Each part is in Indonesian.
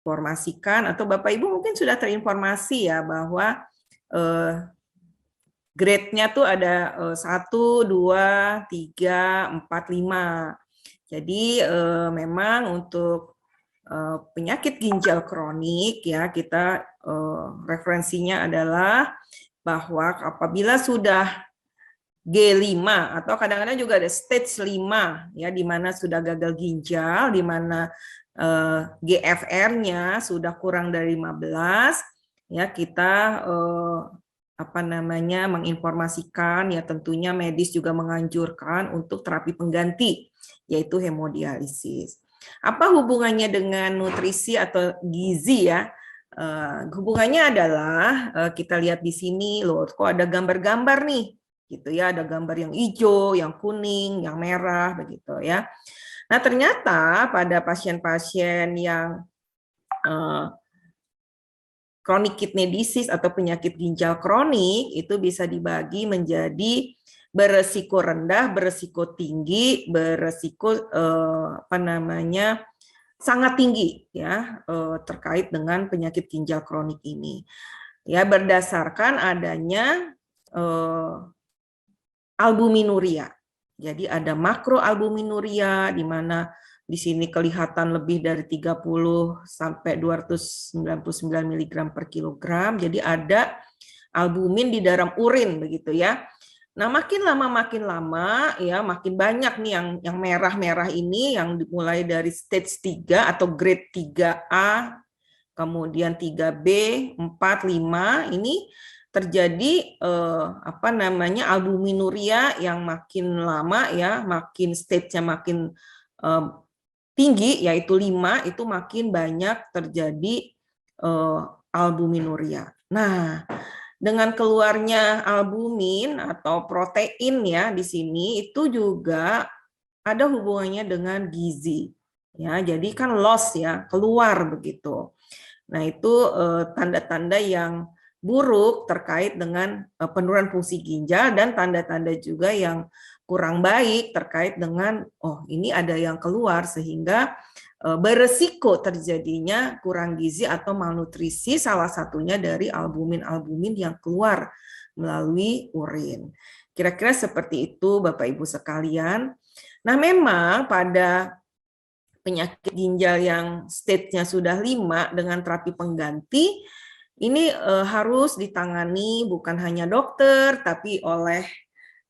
informasikan atau Bapak Ibu mungkin sudah terinformasi ya bahwa grade-nya tuh ada 1, 2, 3, 4, 5. Jadi memang untuk penyakit ginjal kronik ya kita referensinya adalah bahwa apabila sudah G5 atau kadang-kadang juga ada stage 5 ya di mana sudah gagal ginjal, di mana GFR-nya sudah kurang dari 15 ya kita menginformasikan ya tentunya medis juga menganjurkan untuk terapi pengganti yaitu hemodialisis. Apa hubungannya dengan nutrisi atau gizi ya? Hubungannya adalah kita lihat di sini loh, kok ada gambar-gambar nih, gitu ya, ada gambar yang hijau, yang kuning, yang merah, begitu ya. Nah ternyata pada pasien-pasien yang chronic kidney disease atau penyakit ginjal kronik itu bisa dibagi menjadi beresiko rendah, beresiko tinggi, beresiko sangat tinggi ya terkait dengan penyakit ginjal kronik ini. Ya berdasarkan adanya albuminuria. Jadi ada makroalbuminuria di mana di sini kelihatan lebih dari 30 sampai 299 mg per kilogram. Jadi ada albumin di dalam urin begitu ya. Nah, makin lama ya makin banyak nih yang merah-merah ini yang dimulai dari stage 3 atau grade 3A, kemudian 3B, 4, 5 ini terjadi albuminuria yang makin lama ya, makin stage-nya makin tinggi yaitu 5 itu makin banyak terjadi albuminuria. Nah, dengan keluarnya albumin atau protein ya di sini itu juga ada hubungannya dengan gizi. Ya, jadi kan loss ya, keluar begitu. Nah, itu tanda-tanda yang buruk terkait dengan penurunan fungsi ginjal dan tanda-tanda juga yang kurang baik terkait dengan ini ada yang keluar sehingga beresiko terjadinya kurang gizi atau malnutrisi salah satunya dari albumin-albumin yang keluar melalui urin. Kira-kira seperti itu Bapak Ibu sekalian. Nah, memang pada penyakit ginjal yang stage-nya sudah 5 dengan terapi pengganti ini harus ditangani bukan hanya dokter tapi oleh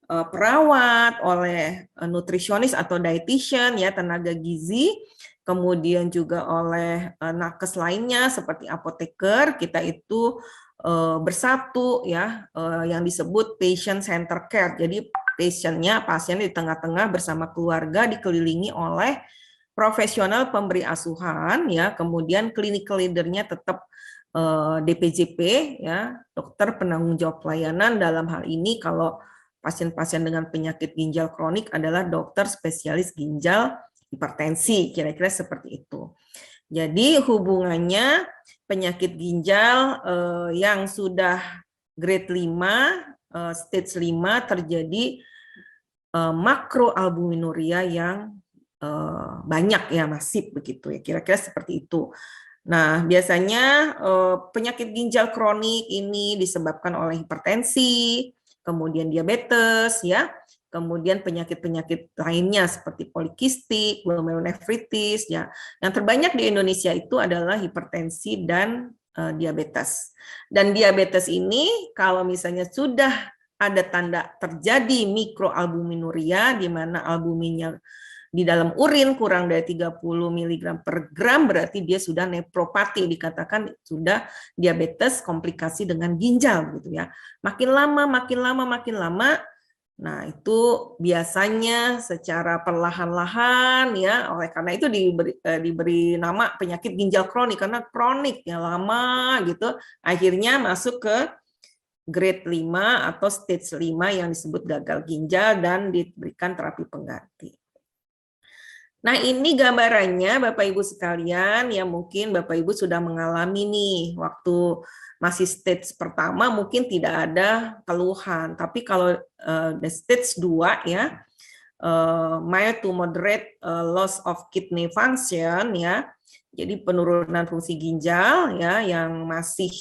perawat, oleh nutrisionis atau dietitian ya tenaga gizi, kemudian juga oleh nakes lainnya seperti apoteker. Kita itu bersatu ya yang disebut patient center care. Jadi pasien di tengah-tengah bersama keluarga dikelilingi oleh profesional pemberi asuhan ya, kemudian clinical leader-nya tetap DPJP ya, dokter penanggung jawab pelayanan. Dalam hal ini kalau pasien-pasien dengan penyakit ginjal kronik adalah dokter spesialis ginjal hipertensi, kira-kira seperti itu. Jadi hubungannya penyakit ginjal yang sudah grade 5, stage 5 terjadi makroalbuminuria yang banyak ya, masif begitu ya, kira-kira seperti itu. Nah, biasanya penyakit ginjal kronik ini disebabkan oleh hipertensi, kemudian diabetes ya, kemudian penyakit-penyakit lainnya seperti polikistik, glomerulonefritis ya. Yang terbanyak di Indonesia itu adalah hipertensi dan diabetes. Dan diabetes ini kalau misalnya sudah ada tanda terjadi mikroalbuminuria di mana albuminnya di dalam urin kurang dari 30 mg per gram berarti dia sudah nefropati, dikatakan sudah diabetes komplikasi dengan ginjal gitu ya. Makin lama, nah itu biasanya secara perlahan-lahan ya, oleh karena itu diberi nama penyakit ginjal kronik karena kronik ya lama gitu, akhirnya masuk ke grade 5 atau stage 5 yang disebut gagal ginjal dan diberikan terapi pengganti. Nah, ini gambarannya Bapak Ibu sekalian, ya mungkin Bapak Ibu sudah mengalami nih, waktu masih stage pertama mungkin tidak ada keluhan, tapi kalau stage 2 ya, mild to moderate loss of kidney function ya, Jadi penurunan fungsi ginjal ya yang masih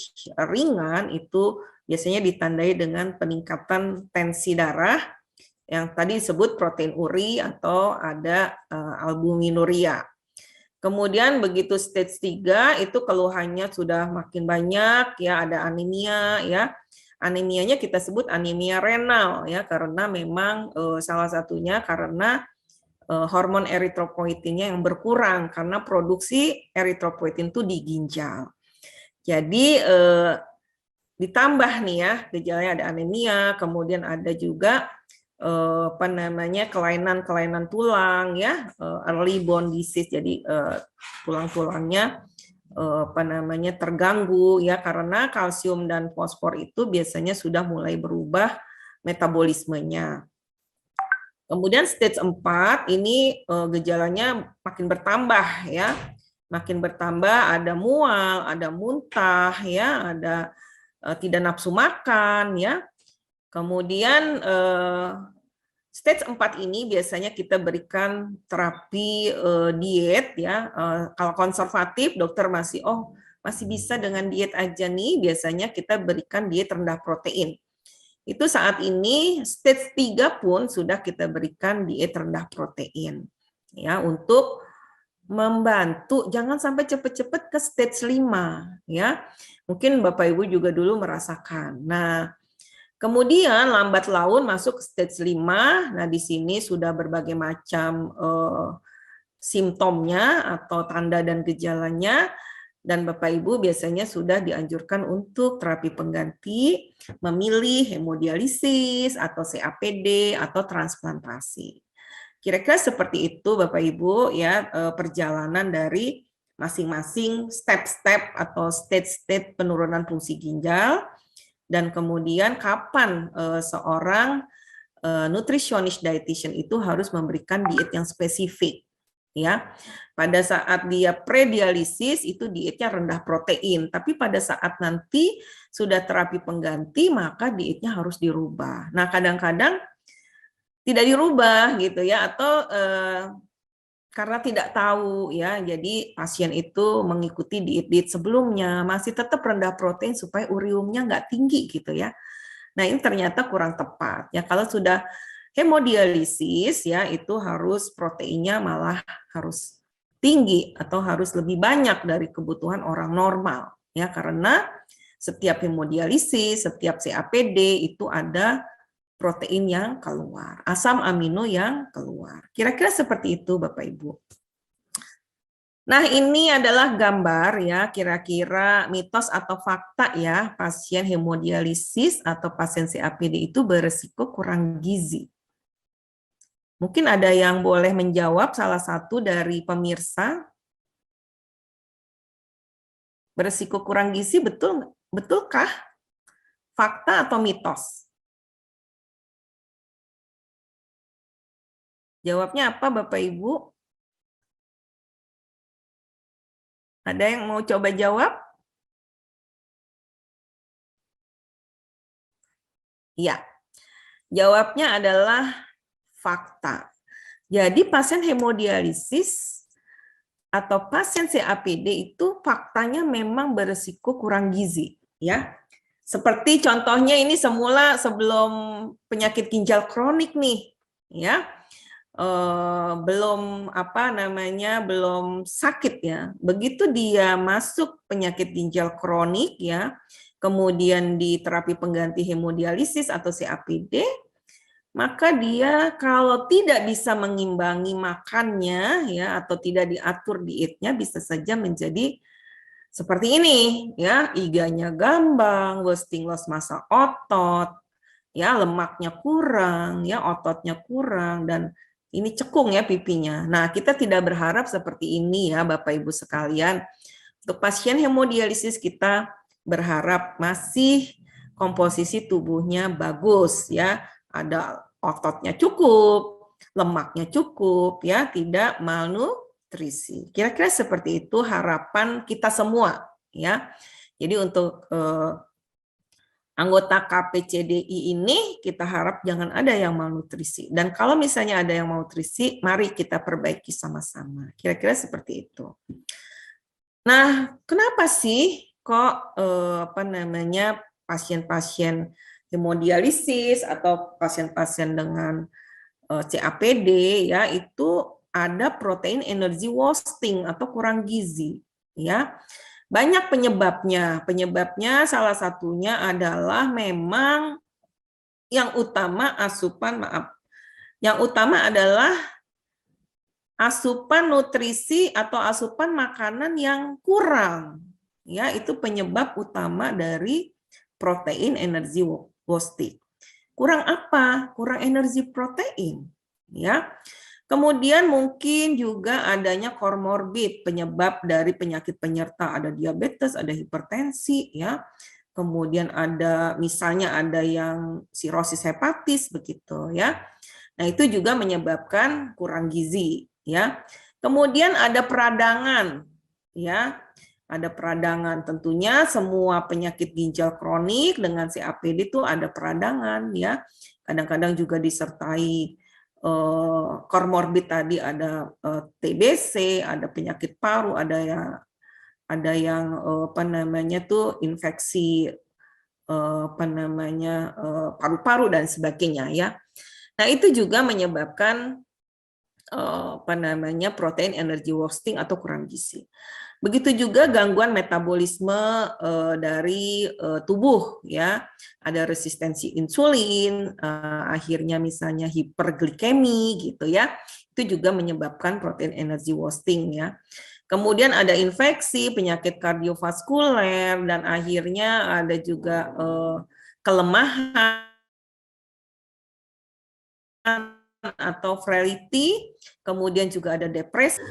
ringan itu biasanya ditandai dengan peningkatan tensi darah yang tadi disebut protein uri atau ada albuminuria. Kemudian begitu stage 3 itu keluhannya sudah makin banyak ya, ada anemia ya. Anemianya kita sebut anemia renal ya karena memang salah satunya karena hormon eritropoietinnya yang berkurang karena produksi eritropoietin itu di ginjal. Jadi ditambah nih ya gejalanya ada anemia, kemudian ada juga apa namanya kelainan tulang ya, early bone disease, jadi tulang-tulangnya apa namanya terganggu ya karena kalsium dan fosfor itu biasanya sudah mulai berubah metabolismenya. Kemudian stage 4 ini gejalanya makin bertambah ya. Makin bertambah, ada mual, ada muntah ya, ada tidak nafsu makan ya. Kemudian stage 4 ini biasanya kita berikan terapi diet ya. Kalau konservatif dokter masih bisa dengan diet aja nih, biasanya kita berikan diet rendah protein. Itu saat ini stage 3 pun sudah kita berikan diet rendah protein ya untuk membantu jangan sampai cepat-cepat ke stage 5 ya. Mungkin Bapak Ibu juga dulu merasakan. Nah, kemudian lambat laun masuk ke stage 5. Nah, di sini sudah berbagai macam simptomnya atau tanda dan gejalanya. Dan Bapak Ibu biasanya sudah dianjurkan untuk terapi pengganti, memilih hemodialisis atau CAPD atau transplantasi. Kira-kira seperti itu Bapak Ibu ya perjalanan dari masing-masing step-step atau stage-stage penurunan fungsi ginjal dan kemudian kapan seorang nutritionist dietitian itu harus memberikan diet yang spesifik. Ya, pada saat dia predialisis itu dietnya rendah protein, tapi pada saat nanti sudah terapi pengganti maka dietnya harus dirubah. Nah, kadang-kadang tidak dirubah gitu ya, atau karena tidak tahu ya, jadi pasien itu mengikuti diet-diet sebelumnya masih tetap rendah protein supaya uriumnya nggak tinggi gitu ya. Nah, ini ternyata kurang tepat ya. Kalau sudah hemodialisis ya itu harus proteinnya malah harus tinggi atau harus lebih banyak dari kebutuhan orang normal ya karena setiap hemodialisis, setiap CAPD itu ada protein yang keluar, asam amino yang keluar. Kira-kira seperti itu Bapak Ibu. Nah, ini adalah gambar ya, kira-kira mitos atau fakta ya, pasien hemodialisis atau pasien CAPD itu beresiko kurang gizi. Mungkin ada yang boleh menjawab salah satu dari pemirsa. Beresiko kurang gizi betulkah? Fakta atau mitos? Jawabnya apa Bapak Ibu? Ada yang mau coba jawab? Ya. Jawabnya adalah fakta. Jadi pasien hemodialisis atau pasien CAPD itu faktanya memang beresiko kurang gizi, ya. Seperti contohnya ini semula sebelum penyakit ginjal kronik nih, ya. Belum belum sakit ya. Begitu dia masuk penyakit ginjal kronik ya, kemudian di terapi pengganti hemodialisis atau CAPD, maka dia kalau tidak bisa mengimbangi makannya ya atau tidak diatur dietnya bisa saja menjadi seperti ini ya, IGA-nya gambang, wasting loss massa otot, ya lemaknya kurang, ya ototnya kurang dan ini cekung ya pipinya. Nah, kita tidak berharap seperti ini ya Bapak Ibu sekalian. Untuk pasien hemodialisis kita berharap masih komposisi tubuhnya bagus ya. Ada ototnya cukup, lemaknya cukup, ya tidak malnutrisi. Kira-kira seperti itu harapan kita semua, ya. Jadi untuk anggota KPCDI ini kita harap jangan ada yang malnutrisi. Dan kalau misalnya ada yang malnutrisi, mari kita perbaiki sama-sama. Kira-kira seperti itu. Nah, kenapa sih kok pasien-pasien hemodialisis atau pasien-pasien dengan CAPD ya itu ada protein energy wasting atau kurang gizi ya. Banyak penyebabnya. Penyebabnya salah satunya adalah memang yang utama Yang utama adalah asupan nutrisi atau asupan makanan yang kurang. Ya, itu penyebab utama dari protein energy wasting. Kurang apa? Kurang energi protein, ya. Kemudian mungkin juga adanya komorbid, penyebab dari penyakit penyerta, ada diabetes, ada hipertensi, ya. Kemudian ada misalnya ada yang sirosis hepatis begitu, ya. Nah, itu juga menyebabkan kurang gizi, ya. Kemudian ada peradangan, ya. Ada peradangan, tentunya semua penyakit ginjal kronik dengan CAPD itu ada peradangan, ya. Kadang-kadang juga disertai komorbid tadi, ada TBC, ada penyakit paru, ada yang infeksi paru-paru dan sebagainya, ya. Nah, itu juga menyebabkan protein energy wasting atau kurang gizi. Begitu juga gangguan metabolisme dari tubuh, ya. Ada resistensi insulin, akhirnya misalnya hiperglikemi gitu ya. Itu juga menyebabkan protein energy wasting, ya. Kemudian ada infeksi, penyakit kardiovaskuler, dan akhirnya ada juga kelemahan atau frailty, kemudian juga ada depresi,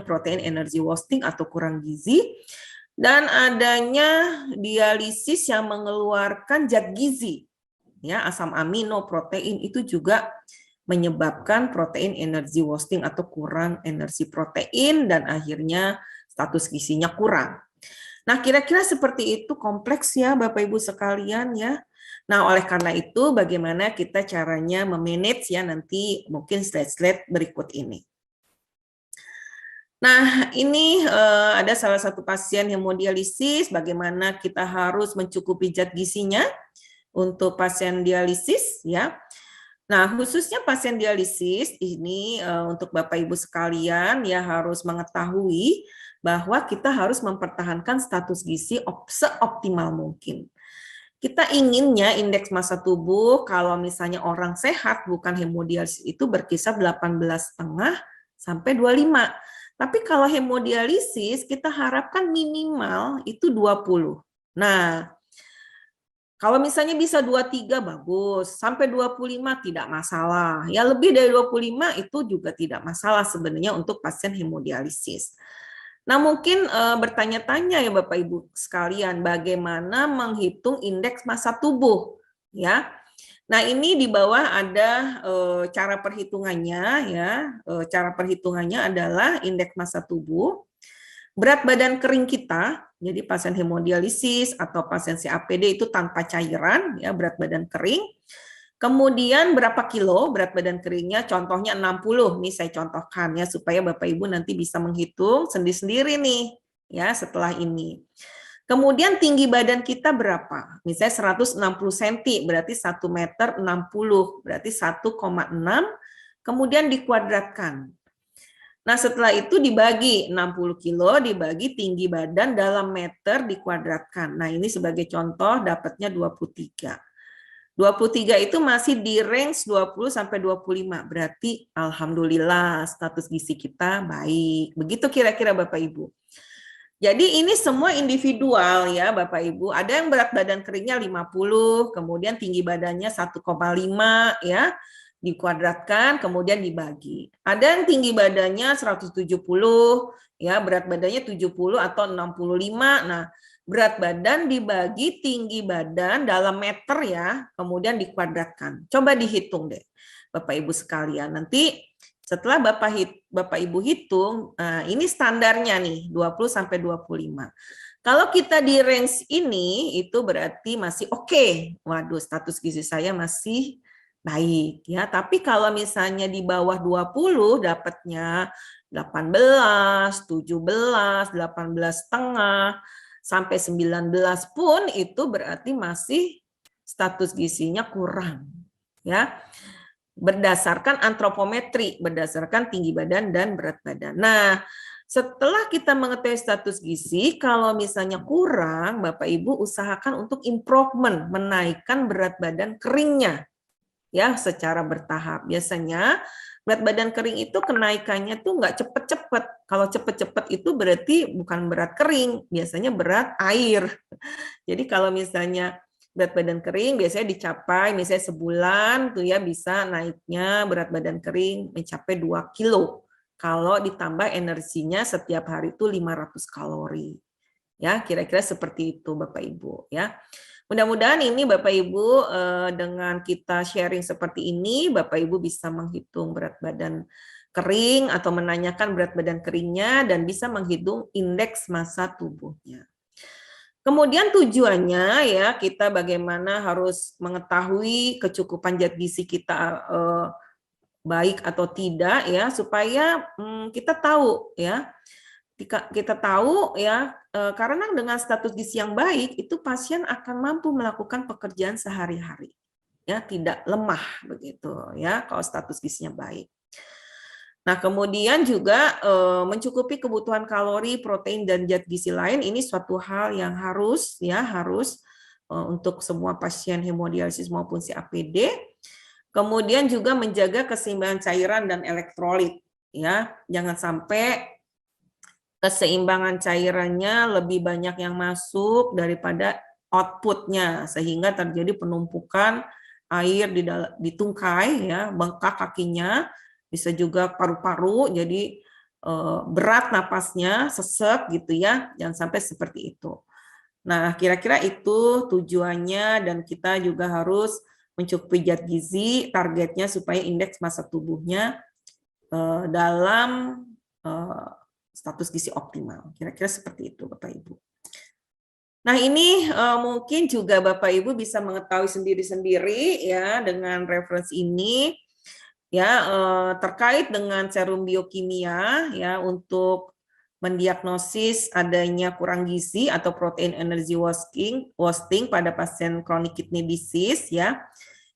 protein energy wasting atau kurang gizi, dan adanya dialisis yang mengeluarkan zat gizi, ya, asam amino, protein, itu juga menyebabkan protein energy wasting atau kurang energi protein, dan akhirnya status gizinya kurang. Nah, kira-kira seperti itu, kompleks ya Bapak Ibu sekalian, ya. Nah, oleh karena itu bagaimana kita caranya memanage ya nanti mungkin slide-slide berikut ini. Nah, ini ada salah satu pasien hemodialisis, bagaimana kita harus mencukupi zat gizinya untuk pasien dialisis, ya. Nah, khususnya pasien dialisis ini untuk Bapak Ibu sekalian ya harus mengetahui bahwa kita harus mempertahankan status gizi seoptimal mungkin. Kita inginnya indeks massa tubuh kalau misalnya orang sehat bukan hemodialisis itu berkisar 18,5 sampai 25. Tapi kalau hemodialisis kita harapkan minimal itu 20. Nah, kalau misalnya bisa 23 bagus, sampai 25 tidak masalah. Ya lebih dari 25 itu juga tidak masalah sebenarnya untuk pasien hemodialisis. Nah, mungkin bertanya-tanya ya Bapak Ibu sekalian, bagaimana menghitung indeks massa tubuh, ya. Nah, ini di bawah ada cara perhitungannya, ya. Cara perhitungannya adalah indeks massa tubuh, berat badan kering kita, jadi pasien hemodialisis atau pasien CAPD itu tanpa cairan, ya, berat badan kering. Kemudian berapa kilo berat badan keringnya, contohnya 60, nih saya contohkan ya, supaya Bapak Ibu nanti bisa menghitung sendiri-sendiri nih, ya setelah ini. Kemudian tinggi badan kita berapa? Misalnya 160 cm, berarti 1 meter 60, berarti 1,6, kemudian dikuadratkan. Nah, setelah itu dibagi 60 kilo, dibagi tinggi badan dalam meter dikuadratkan. Nah, ini sebagai contoh dapatnya 23. 23 itu masih di range 20 sampai 25. Berarti alhamdulillah status gizi kita baik. Begitu kira-kira Bapak Ibu. Jadi ini semua individual ya Bapak Ibu. Ada yang berat badan keringnya 50, kemudian tinggi badannya 1,5 ya, dikuadratkan kemudian dibagi. Ada yang tinggi badannya 170 ya, berat badannya 70 atau 65. Nah, berat badan dibagi tinggi badan dalam meter ya, kemudian dikuadratkan. Coba dihitung deh, Bapak Ibu sekalian. Nanti setelah Bapak Ibu hitung, nah ini standarnya nih, 20 sampai 25. Kalau kita di range ini, itu berarti masih oke. Waduh, status gizi saya masih baik ya. Tapi kalau misalnya di bawah 20 dapatnya 18, 17, 18,5 sampai 19 pun itu berarti masih status gizinya kurang, ya. Berdasarkan antropometri, berdasarkan tinggi badan dan berat badan. Nah, setelah kita mengetahui status gizi, kalau misalnya kurang, Bapak Ibu usahakan untuk improvement, menaikkan berat badan keringnya, ya, secara bertahap. Biasanya berat badan kering itu kenaikannya tuh nggak cepet-cepet. Kalau cepet-cepet itu berarti bukan berat kering, biasanya berat air. Jadi kalau misalnya berat badan kering biasanya dicapai misalnya sebulan tuh ya bisa naiknya berat badan kering mencapai 2 kilo. Kalau ditambah energinya setiap hari itu 500 kalori. Ya, kira-kira seperti itu Bapak Ibu ya. Mudah-mudahan ini Bapak Ibu dengan kita sharing seperti ini Bapak Ibu bisa menghitung berat badan kering atau menanyakan berat badan keringnya dan bisa menghitung indeks massa tubuhnya. Kemudian tujuannya ya kita bagaimana harus mengetahui kecukupan zat gizi kita baik atau tidak ya supaya kita tahu ya kita tahu ya karena dengan status gizi yang baik itu pasien akan mampu melakukan pekerjaan sehari-hari ya tidak lemah begitu ya kalau status gizinya baik. Nah, kemudian juga mencukupi kebutuhan kalori, protein dan zat gizi lain ini suatu hal yang harus untuk semua pasien hemodialisis maupun CAPD. Kemudian juga menjaga keseimbangan cairan dan elektrolit ya. Jangan sampai keseimbangan cairannya lebih banyak yang masuk daripada outputnya sehingga terjadi penumpukan air di tungkai ya, bengkak kakinya. Bisa juga paru-paru jadi berat napasnya, sesek gitu ya, jangan sampai seperti itu. Nah, kira-kira itu tujuannya dan kita juga harus mencukupi zat gizi, targetnya supaya indeks massa tubuhnya dalam status gizi optimal. Kira-kira seperti itu Bapak Ibu. Nah, ini mungkin juga Bapak Ibu bisa mengetahui sendiri-sendiri ya dengan referensi ini. Ya, terkait dengan serum biokimia ya untuk mendiagnosis adanya kurang gizi atau protein energy wasting pada pasien chronic kidney disease ya.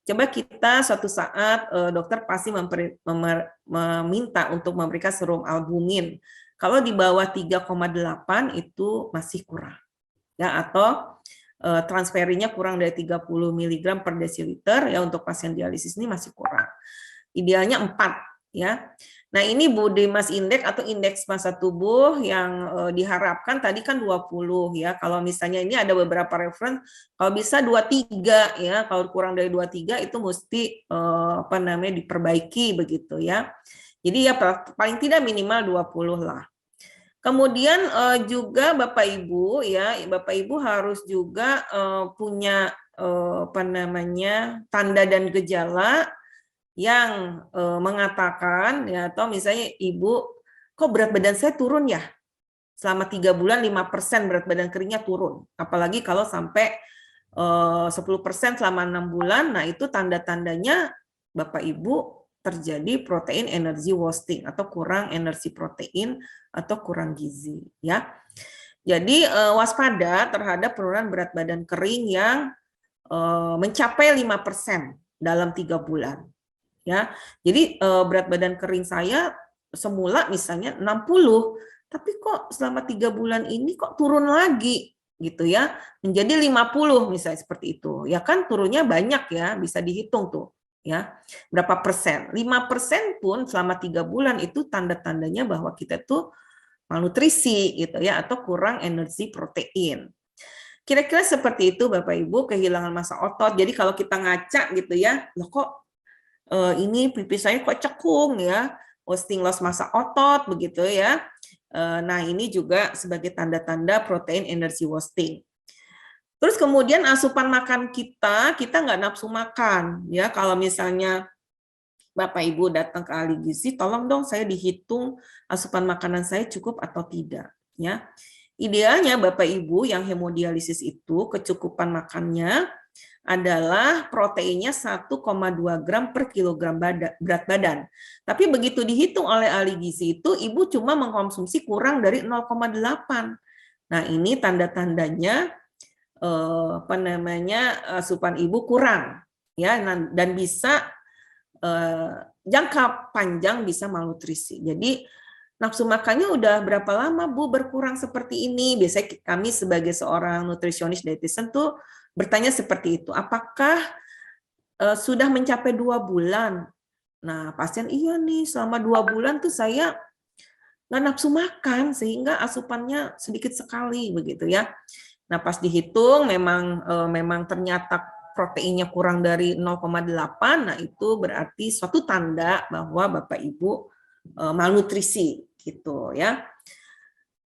Coba kita suatu saat dokter pasti meminta untuk memberikan serum albumin. Kalau di bawah 3,8 itu masih kurang. Ya, atau transferinya kurang dari 30 mg per desiliter ya untuk pasien dialisis ini masih kurang. Idealnya 4 ya. Nah, ini body mass index atau indeks massa tubuh yang diharapkan tadi kan 20 ya. Kalau misalnya ini ada beberapa reference kalau bisa 23 ya. Kalau kurang dari 23 itu mesti diperbaiki begitu ya. Jadi ya paling tidak minimal 20 lah. Kemudian juga Bapak Ibu ya, Bapak Ibu harus juga punya tanda dan gejala yang mengatakan ya atau misalnya ibu kok berat badan saya turun ya selama 3 bulan 5% berat badan keringnya turun apalagi kalau sampai 10% selama 6 bulan nah itu tanda-tandanya Bapak Ibu terjadi protein energy wasting atau kurang energi protein atau kurang gizi ya. Jadi waspada terhadap penurunan berat badan kering yang mencapai 5% dalam 3 bulan. Ya, jadi berat badan kering saya semula misalnya 60, tapi kok selama 3 bulan ini kok turun lagi gitu ya, menjadi 50 misalnya seperti itu. Ya kan turunnya banyak ya, bisa dihitung tuh ya. Berapa persen? 5% pun selama 3 bulan itu tanda-tandanya bahwa kita tuh malnutrisi gitu ya atau kurang energi protein. Kira-kira seperti itu Bapak Ibu, kehilangan massa otot. Jadi kalau kita ngaca gitu ya, loh kok ini pipis saya kok cekung ya, wasting loss massa otot begitu ya. Nah ini juga sebagai tanda-tanda protein energy wasting. Terus kemudian asupan makan kita nggak nafsu makan ya. Kalau misalnya Bapak Ibu datang ke ahli gizi, tolong dong saya dihitung asupan makanan saya cukup atau tidak ya. Idealnya Bapak Ibu yang hemodialisis itu kecukupan makannya adalah proteinnya 1,2 gram per kilogram berat badan. Tapi begitu dihitung oleh ahli gizi itu, ibu cuma mengkonsumsi kurang dari 0,8. Nah, ini tanda-tandanya asupan ibu kurang, ya, dan bisa jangka panjang bisa malnutrisi. Jadi nafsu makannya udah berapa lama Bu berkurang seperti ini? Biasanya kami sebagai seorang nutrisionis dietitian tuh bertanya seperti itu. Apakah sudah mencapai 2 bulan? Nah, pasien iya nih selama 2 bulan tuh saya nggak nafsu makan sehingga asupannya sedikit sekali begitu ya. Nah, pas dihitung memang ternyata proteinnya kurang dari 0,8, nah itu berarti suatu tanda bahwa Bapak Ibu malnutrisi gitu ya.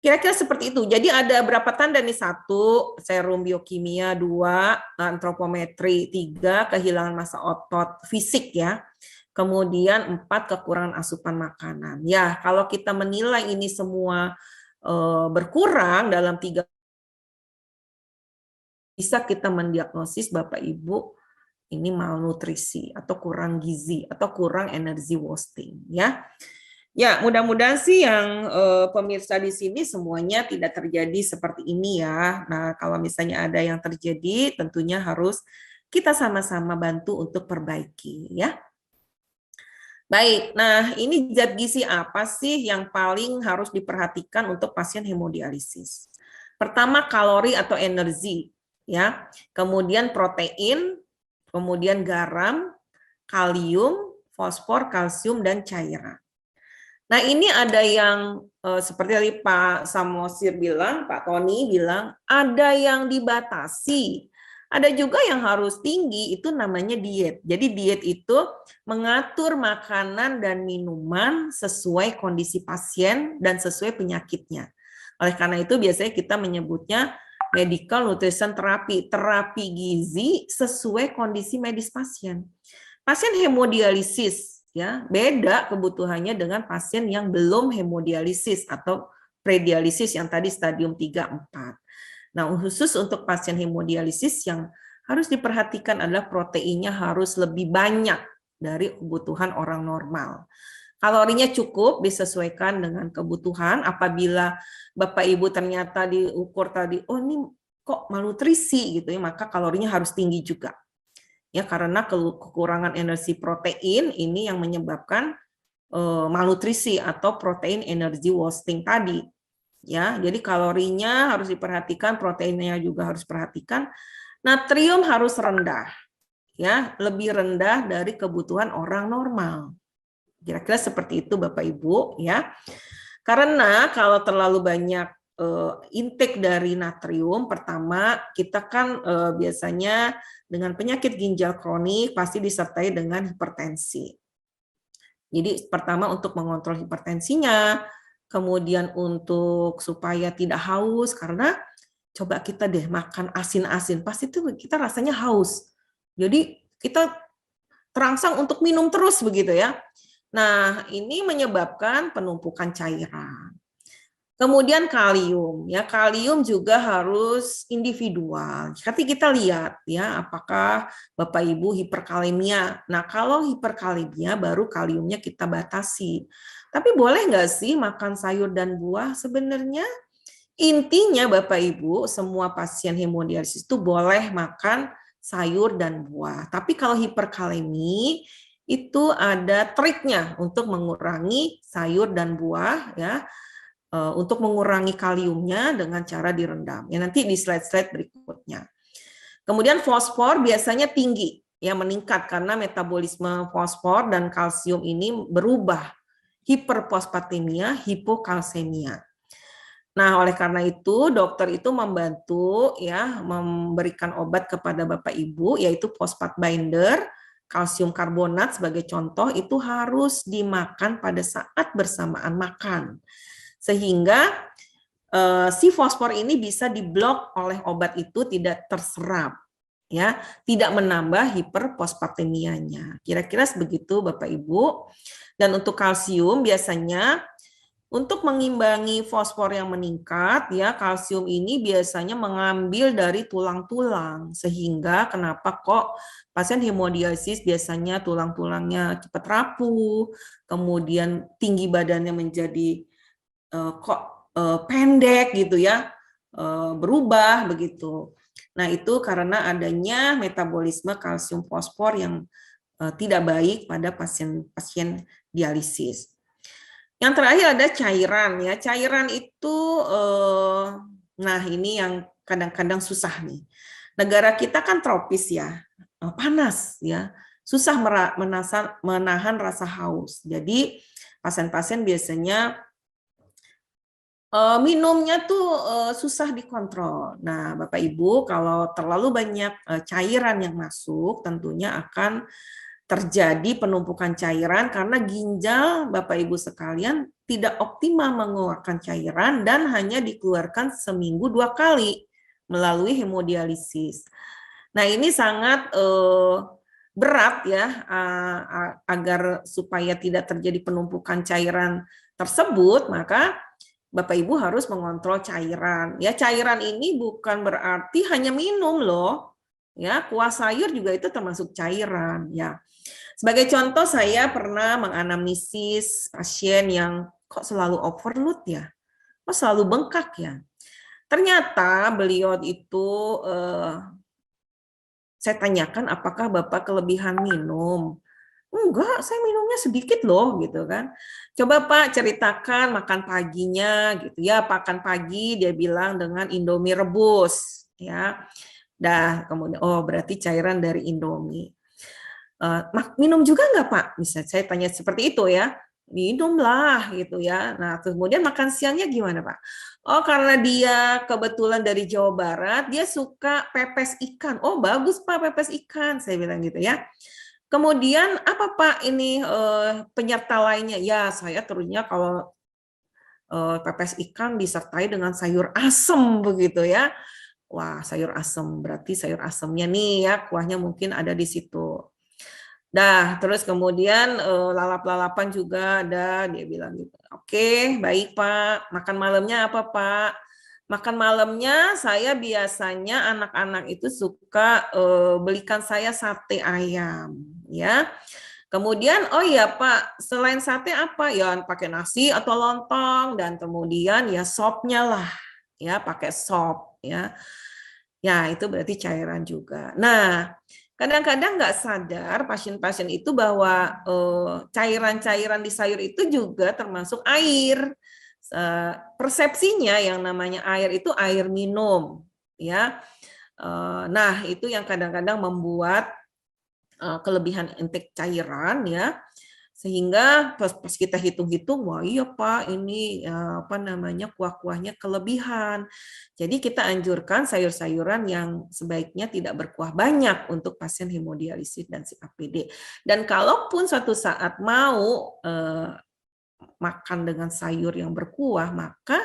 Kira-kira seperti itu. Jadi ada berapa tanda nih? 1, serum biokimia, 2, antropometri, 3, kehilangan massa otot fisik ya. Kemudian 4, kekurangan asupan makanan. Ya, kalau kita menilai ini semua berkurang dalam 3, bisa kita mendiagnosis Bapak Ibu ini malnutrisi atau kurang gizi atau kurang energi wasting ya. Ya, mudah-mudahan sih yang pemirsa di sini semuanya tidak terjadi seperti ini ya. Nah, kalau misalnya ada yang terjadi, tentunya harus kita sama-sama bantu untuk perbaiki ya. Baik, nah ini zat gizi apa sih yang paling harus diperhatikan untuk pasien hemodialisis? Pertama, kalori atau energi ya. Kemudian protein, kemudian garam, kalium, fosfor, kalsium, dan cairan. Nah, ini ada yang seperti tadi Pak Samosir bilang, Pak Tony bilang, ada yang dibatasi. Ada juga yang harus tinggi, itu namanya diet. Jadi diet itu mengatur makanan dan minuman sesuai kondisi pasien dan sesuai penyakitnya. Oleh karena itu biasanya kita menyebutnya medical nutrition therapy, terapi gizi sesuai kondisi medis pasien. Pasien hemodialisis ya, beda kebutuhannya dengan pasien yang belum hemodialisis atau predialisis yang tadi stadium 3, 4. Nah, khusus untuk pasien hemodialisis yang harus diperhatikan adalah proteinnya harus lebih banyak dari kebutuhan orang normal. Kalorinya cukup disesuaikan dengan kebutuhan. Apabila Bapak Ibu ternyata diukur tadi, oh ini kok malnutrisi gitu ya, maka kalorinya harus tinggi juga. Ya, karena kekurangan energi protein ini yang menyebabkan malnutrisi atau protein energy wasting tadi. Ya, jadi kalorinya harus diperhatikan, proteinnya juga harus diperhatikan. Natrium harus rendah. Ya, lebih rendah dari kebutuhan orang normal. Kira-kira seperti itu Bapak Ibu ya. Karena kalau terlalu banyak intake dari natrium, pertama kita kan biasanya dengan penyakit ginjal kronik pasti disertai dengan hipertensi. Jadi pertama untuk mengontrol hipertensinya, kemudian untuk supaya tidak haus, karena coba kita deh makan asin-asin, pasti itu kita rasanya haus. Jadi kita terangsang untuk minum terus begitu ya. Nah, ini menyebabkan penumpukan cairan. Kemudian kalium, ya kalium juga harus individual. Nanti kita lihat ya apakah Bapak Ibu hiperkalemia. Nah kalau hiperkalemia baru kaliumnya kita batasi. Tapi boleh nggak sih makan sayur dan buah? Sebenarnya intinya Bapak Ibu semua pasien hemodialisis itu boleh makan sayur dan buah. Tapi kalau hiperkalemi itu ada triknya untuk mengurangi sayur dan buah ya. Untuk mengurangi kaliumnya dengan cara direndam. Ya nanti di slide-slide berikutnya. Kemudian fosfor biasanya tinggi, ya meningkat karena metabolisme fosfor dan kalsium ini berubah. Hiperfosfatemia, hipokalsemia. Nah, oleh karena itu dokter itu membantu ya memberikan obat kepada Bapak Ibu yaitu fosfat binder, kalsium karbonat sebagai contoh itu harus dimakan pada saat bersamaan makan. Sehingga si fosfor ini bisa diblok oleh obat itu tidak terserap ya, tidak menambah hiperfosfatemianya. Kira-kira begitu Bapak Ibu. Dan untuk kalsium biasanya Untuk mengimbangi fosfor yang meningkat, ya kalsium ini biasanya mengambil dari tulang-tulang, sehingga kenapa kok pasien hemodialisis biasanya tulang-tulangnya cepat rapuh, kemudian tinggi badannya menjadi pendek gitu ya, berubah begitu. Nah itu karena adanya metabolisme kalsium fosfor yang tidak baik pada pasien dialisis. Yang terakhir ada cairan ya. Cairan itu nah ini yang kadang-kadang susah nih. Negara kita kan tropis ya, panas ya. Susah menahan rasa haus. Jadi pasien-pasien biasanya minumnya tuh susah dikontrol. Nah, Bapak Ibu, kalau terlalu banyak cairan yang masuk, tentunya akan terjadi penumpukan cairan karena ginjal Bapak Ibu sekalian tidak optimal mengeluarkan cairan dan hanya dikeluarkan seminggu 2 kali melalui hemodialisis. Nah ini sangat berat ya agar supaya tidak terjadi penumpukan cairan tersebut, maka Bapak Ibu harus mengontrol cairan. Ya cairan ini bukan berarti hanya minum loh. Ya, kuah sayur juga itu termasuk cairan ya. Sebagai contoh, saya pernah menganamnesis pasien yang kok selalu overload ya, kok selalu bengkak ya. Ternyata beliau itu, saya tanyakan apakah Bapak kelebihan minum? Enggak, saya minumnya sedikit loh gitu kan. Coba Pak ceritakan makan paginya gitu ya. Makan pagi dia bilang dengan Indomie rebus ya. Dah kemudian oh berarti cairan dari Indomie. Minum juga nggak Pak? Bisa saya tanya seperti itu ya. Minumlah gitu ya. Nah kemudian makan siangnya gimana Pak? Oh karena dia kebetulan dari Jawa Barat, dia suka pepes ikan. Oh bagus Pak pepes ikan, saya bilang gitu ya. Kemudian apa Pak ini penyerta lainnya? Ya saya terusnya kalau pepes ikan disertai dengan sayur asem begitu ya. Wah sayur asem berarti sayur asemnya nih ya kuahnya mungkin ada di situ. Nah, terus kemudian lalap-lalapan juga ada, dia bilang gitu. Oke, baik Pak. Makan malamnya apa Pak? Makan malamnya saya biasanya anak-anak itu suka belikan saya sate ayam, ya. Kemudian, oh iya Pak, selain sate apa? Ya pakai nasi atau lontong dan kemudian ya sopnya lah, ya pakai sop, ya. Ya itu berarti cairan juga. Nah, kadang-kadang nggak sadar pasien-pasien itu bahwa cairan-cairan di sayur itu juga termasuk air. Persepsinya yang namanya air itu air minum, ya. Nah itu yang kadang-kadang membuat kelebihan intake cairan, ya. Sehingga pas kita hitung-hitung, wah iya Pak, ini apa namanya kuah-kuahnya kelebihan. Jadi kita anjurkan sayur-sayuran yang sebaiknya tidak berkuah banyak untuk pasien hemodialisis dan CKPD. Dan kalaupun suatu saat mau makan dengan sayur yang berkuah, maka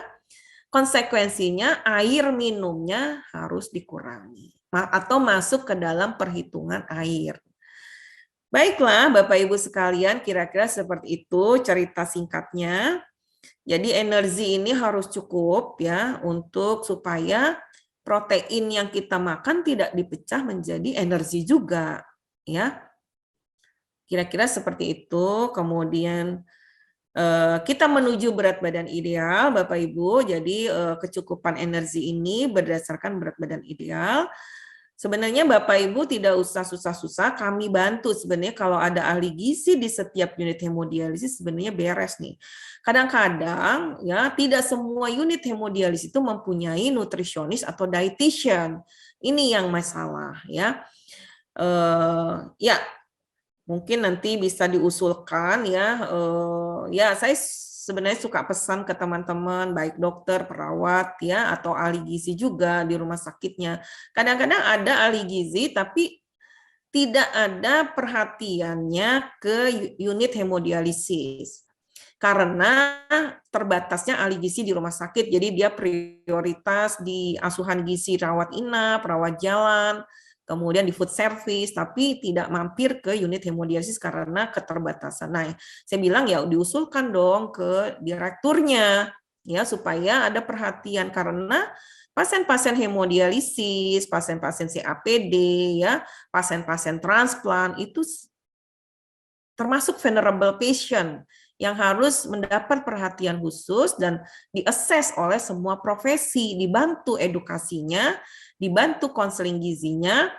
konsekuensinya air minumnya harus dikurangi atau masuk ke dalam perhitungan air. Baiklah, Bapak Ibu sekalian, kira-kira seperti itu cerita singkatnya. Jadi energi ini harus cukup ya untuk supaya protein yang kita makan tidak dipecah menjadi energi juga, ya. Kira-kira seperti itu. Kemudian kita menuju berat badan ideal, Bapak Ibu. Jadi kecukupan energi ini berdasarkan berat badan ideal. Sebenarnya Bapak Ibu tidak usah susah-susah, kami bantu sebenarnya kalau ada ahli gizi di setiap unit hemodialisis sebenarnya beres nih. Kadang-kadang ya tidak semua unit hemodialisis itu mempunyai nutrisionis atau dietitian. Ini yang masalah ya. Ya mungkin nanti bisa diusulkan ya. Ya saya sebenarnya suka pesan ke teman-teman baik dokter, perawat ya atau ahli gizi juga di rumah sakitnya. Kadang-kadang ada ahli gizi tapi tidak ada perhatiannya ke unit hemodialisis. Karena terbatasnya ahli gizi di rumah sakit, jadi dia prioritas di asuhan gizi rawat inap, rawat jalan, kemudian di food service, tapi tidak mampir ke unit hemodialisis karena keterbatasan. Nah, saya bilang ya diusulkan dong ke direkturnya ya supaya ada perhatian karena pasien-pasien hemodialisis, pasien-pasien CAPD ya, pasien-pasien transplant itu termasuk vulnerable patient yang harus mendapat perhatian khusus dan diakses oleh semua profesi, dibantu edukasinya, dibantu konseling gizinya.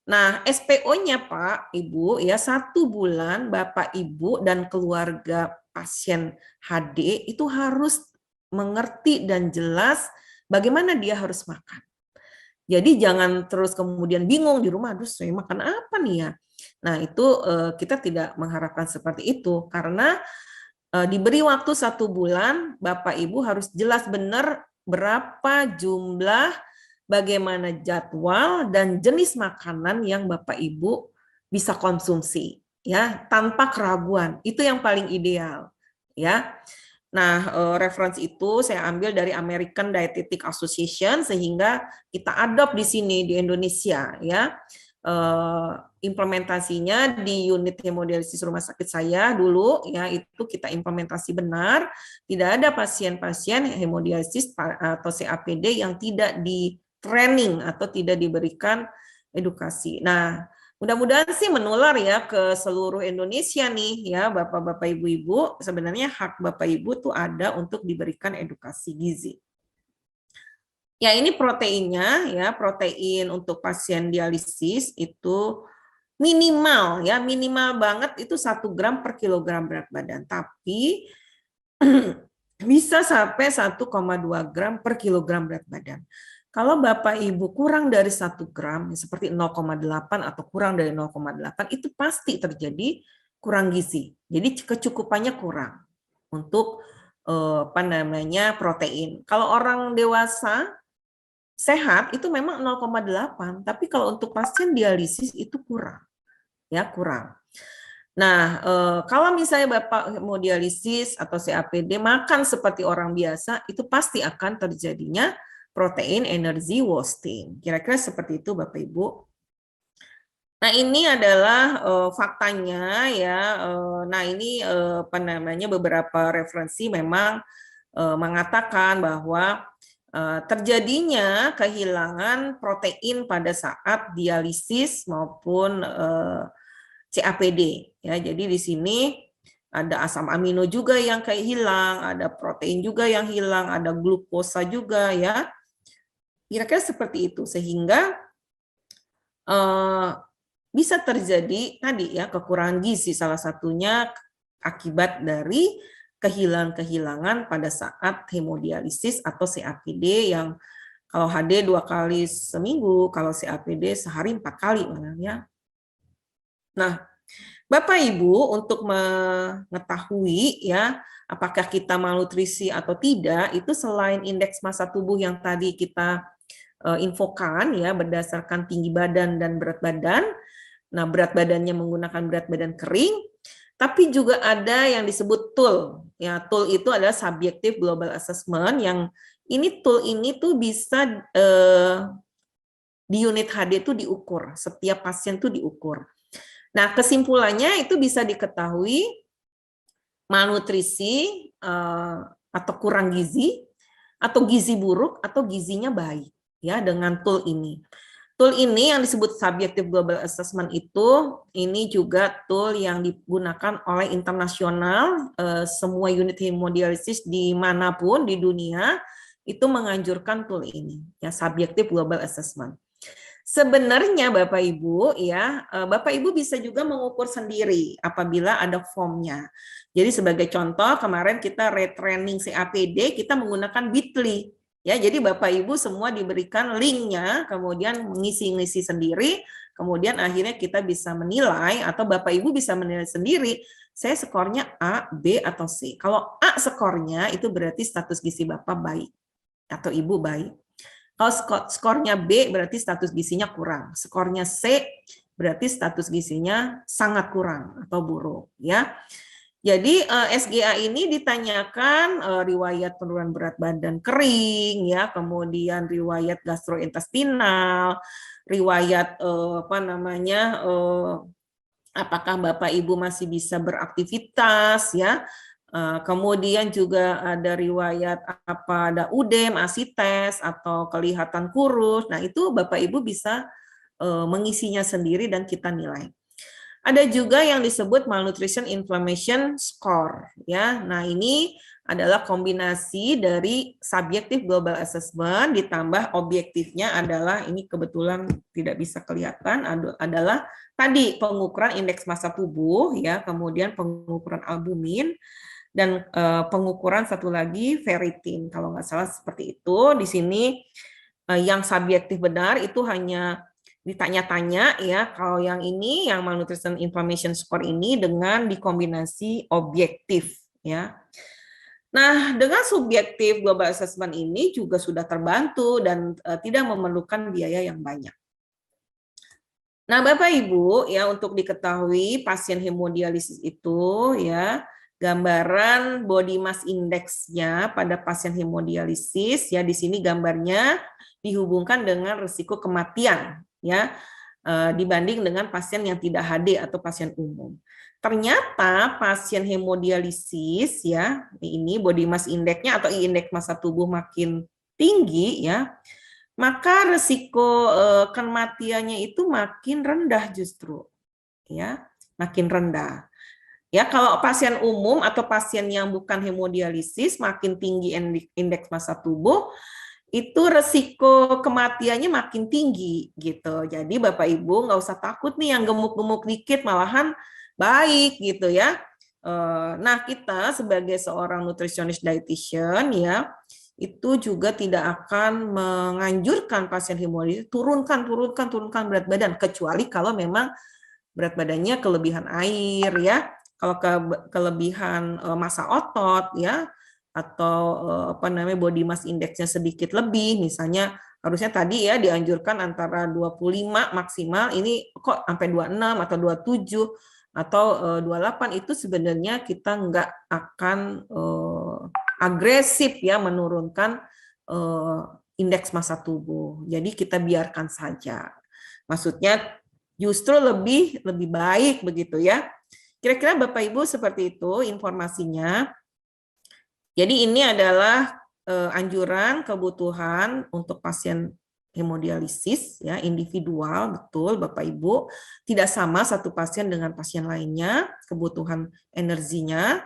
Nah, SPO-nya Pak, Ibu, ya 1 bulan Bapak, Ibu, dan keluarga pasien HD itu harus mengerti dan jelas bagaimana dia harus makan. Jadi jangan terus kemudian bingung di rumah, aduh saya makan apa nih ya? Nah, itu kita tidak mengharapkan seperti itu karena diberi waktu 1 bulan, Bapak Ibu harus jelas benar berapa jumlah, bagaimana jadwal dan jenis makanan yang Bapak Ibu bisa konsumsi ya, tanpa keraguan. Itu yang paling ideal ya. Nah, referensi itu saya ambil dari American Dietetic Association sehingga kita adopt di sini di Indonesia ya. Implementasinya di unit hemodialisis rumah sakit saya dulu ya, itu kita implementasi benar, tidak ada pasien-pasien hemodialisis atau CAPD yang tidak di training atau tidak diberikan edukasi. Nah, mudah-mudahan sih menular ya ke seluruh Indonesia nih ya, Bapak-bapak, Ibu-ibu. Sebenarnya hak Bapak Ibu tuh ada untuk diberikan edukasi gizi. Ya, ini proteinnya ya, protein untuk pasien dialisis itu minimal ya, minimal banget itu 1 gram per kilogram berat badan. Tapi bisa sampai 1,2 gram per kilogram berat badan. Kalau Bapak Ibu kurang dari 1 gram, seperti 0,8 atau kurang dari 0,8, itu pasti terjadi kurang gizi. Jadi kecukupannya kurang untuk protein. Kalau orang dewasa sehat itu memang 0,8, tapi kalau untuk pasien dialisis itu kurang. Ya, kurang. Nah, kalau misalnya Bapak mau dialisis atau CAPD makan seperti orang biasa, itu pasti akan terjadinya protein energy wasting. Kira-kira seperti itu Bapak Ibu. Nah, ini adalah faktanya ya. Nah, ini beberapa referensi memang mengatakan bahwa terjadinya kehilangan protein pada saat dialisis maupun CAPD ya. Jadi di sini ada asam amino juga yang kayak hilang, ada protein juga yang hilang, ada glukosa juga ya. Kira-kira seperti itu sehingga bisa terjadi tadi ya kekurangan gizi, salah satunya akibat dari kehilangan pada saat hemodialisis atau CAPD yang kalau HD 2 kali seminggu, kalau CAPD sehari 4 kali malah ya. Nah, Bapak Ibu untuk mengetahui ya apakah kita malnutrisi atau tidak, itu selain indeks massa tubuh yang tadi kita infokan ya berdasarkan tinggi badan dan berat badan. Nah, berat badannya menggunakan berat badan kering, tapi juga ada yang disebut tool. Ya, tool itu adalah subjective global assessment yang tool ini tuh bisa di unit HD itu diukur, setiap pasien tuh diukur. Nah, kesimpulannya itu bisa diketahui malnutrisi atau kurang gizi atau gizi buruk atau gizinya baik ya dengan tool ini. Tool ini yang disebut Subjective Global Assessment ini juga tool yang digunakan oleh internasional, semua unit hemodialisis dimanapun di dunia itu menganjurkan tool ini, ya Subjective Global Assessment. Sebenarnya Bapak Ibu ya, Bapak Ibu bisa juga mengukur sendiri apabila ada formnya. Jadi sebagai contoh kemarin kita retraining CAPD kita menggunakan Bitly. Ya, jadi Bapak Ibu semua diberikan linknya, kemudian mengisi-ngisi sendiri, kemudian akhirnya kita bisa menilai atau Bapak Ibu bisa menilai sendiri, saya skornya A, B, atau C. Kalau A skornya itu berarti status gizi Bapak baik atau Ibu baik. Kalau skornya B berarti status gizinya kurang. Skornya C berarti status gizinya sangat kurang atau buruk. Ya. Jadi SGA ini ditanyakan riwayat penurunan berat badan kering, ya, kemudian riwayat gastrointestinal, riwayat apakah Bapak Ibu masih bisa beraktivitas, ya. Kemudian juga ada riwayat ada UDEM, asites atau kelihatan kurus. Nah, itu Bapak Ibu bisa mengisinya sendiri dan kita nilai. Ada juga yang disebut malnutrition inflammation score, ya. Nah, ini adalah kombinasi dari subjektif global assessment ditambah objektifnya adalah, ini kebetulan tidak bisa kelihatan, adalah tadi pengukuran indeks massa tubuh, ya, kemudian pengukuran albumin dan pengukuran satu lagi ferritin, kalau nggak salah seperti itu. Di sini yang subjektif benar itu hanya ditanya-tanya, ya. Kalau yang ini, yang malnutrition inflammation score ini dengan dikombinasi objektif, ya. Nah, dengan subjektif global assessment ini juga sudah terbantu dan tidak memerlukan biaya yang banyak. Nah, Bapak Ibu, ya, untuk diketahui pasien hemodialisis itu, ya, gambaran body mass index-nya pada pasien hemodialisis, ya, di sini gambarnya dihubungkan dengan risiko kematian, ya, dibanding dengan pasien yang tidak HD atau pasien umum. Ternyata pasien hemodialisis, ya, ini body mass index-nya atau indeks massa tubuh makin tinggi, ya, maka risiko kematiannya itu makin rendah justru, ya, makin rendah. Ya, kalau pasien umum atau pasien yang bukan hemodialisis makin tinggi indeks massa tubuh, itu resiko kematiannya makin tinggi gitu. Jadi Bapak Ibu nggak usah takut nih yang gemuk-gemuk dikit, malahan baik gitu ya. Nah, kita sebagai seorang nutritionist dietitian, ya, itu juga tidak akan menganjurkan pasien hemodialisis turunkan berat badan, kecuali kalau memang berat badannya kelebihan air, ya. Kalau kelebihan massa otot, ya, atau body mass index-nya sedikit lebih, misalnya harusnya tadi, ya, dianjurkan antara 25 maksimal, ini kok sampai 26 atau 27 atau 28, itu sebenarnya kita nggak akan agresif, ya, menurunkan indeks massa tubuh. Jadi kita biarkan saja. Maksudnya justru lebih baik begitu, ya. Kira-kira Bapak Ibu seperti itu informasinya. Jadi ini adalah anjuran kebutuhan untuk pasien hemodialisis, ya, individual, betul Bapak Ibu. Tidak sama satu pasien dengan pasien lainnya, kebutuhan energinya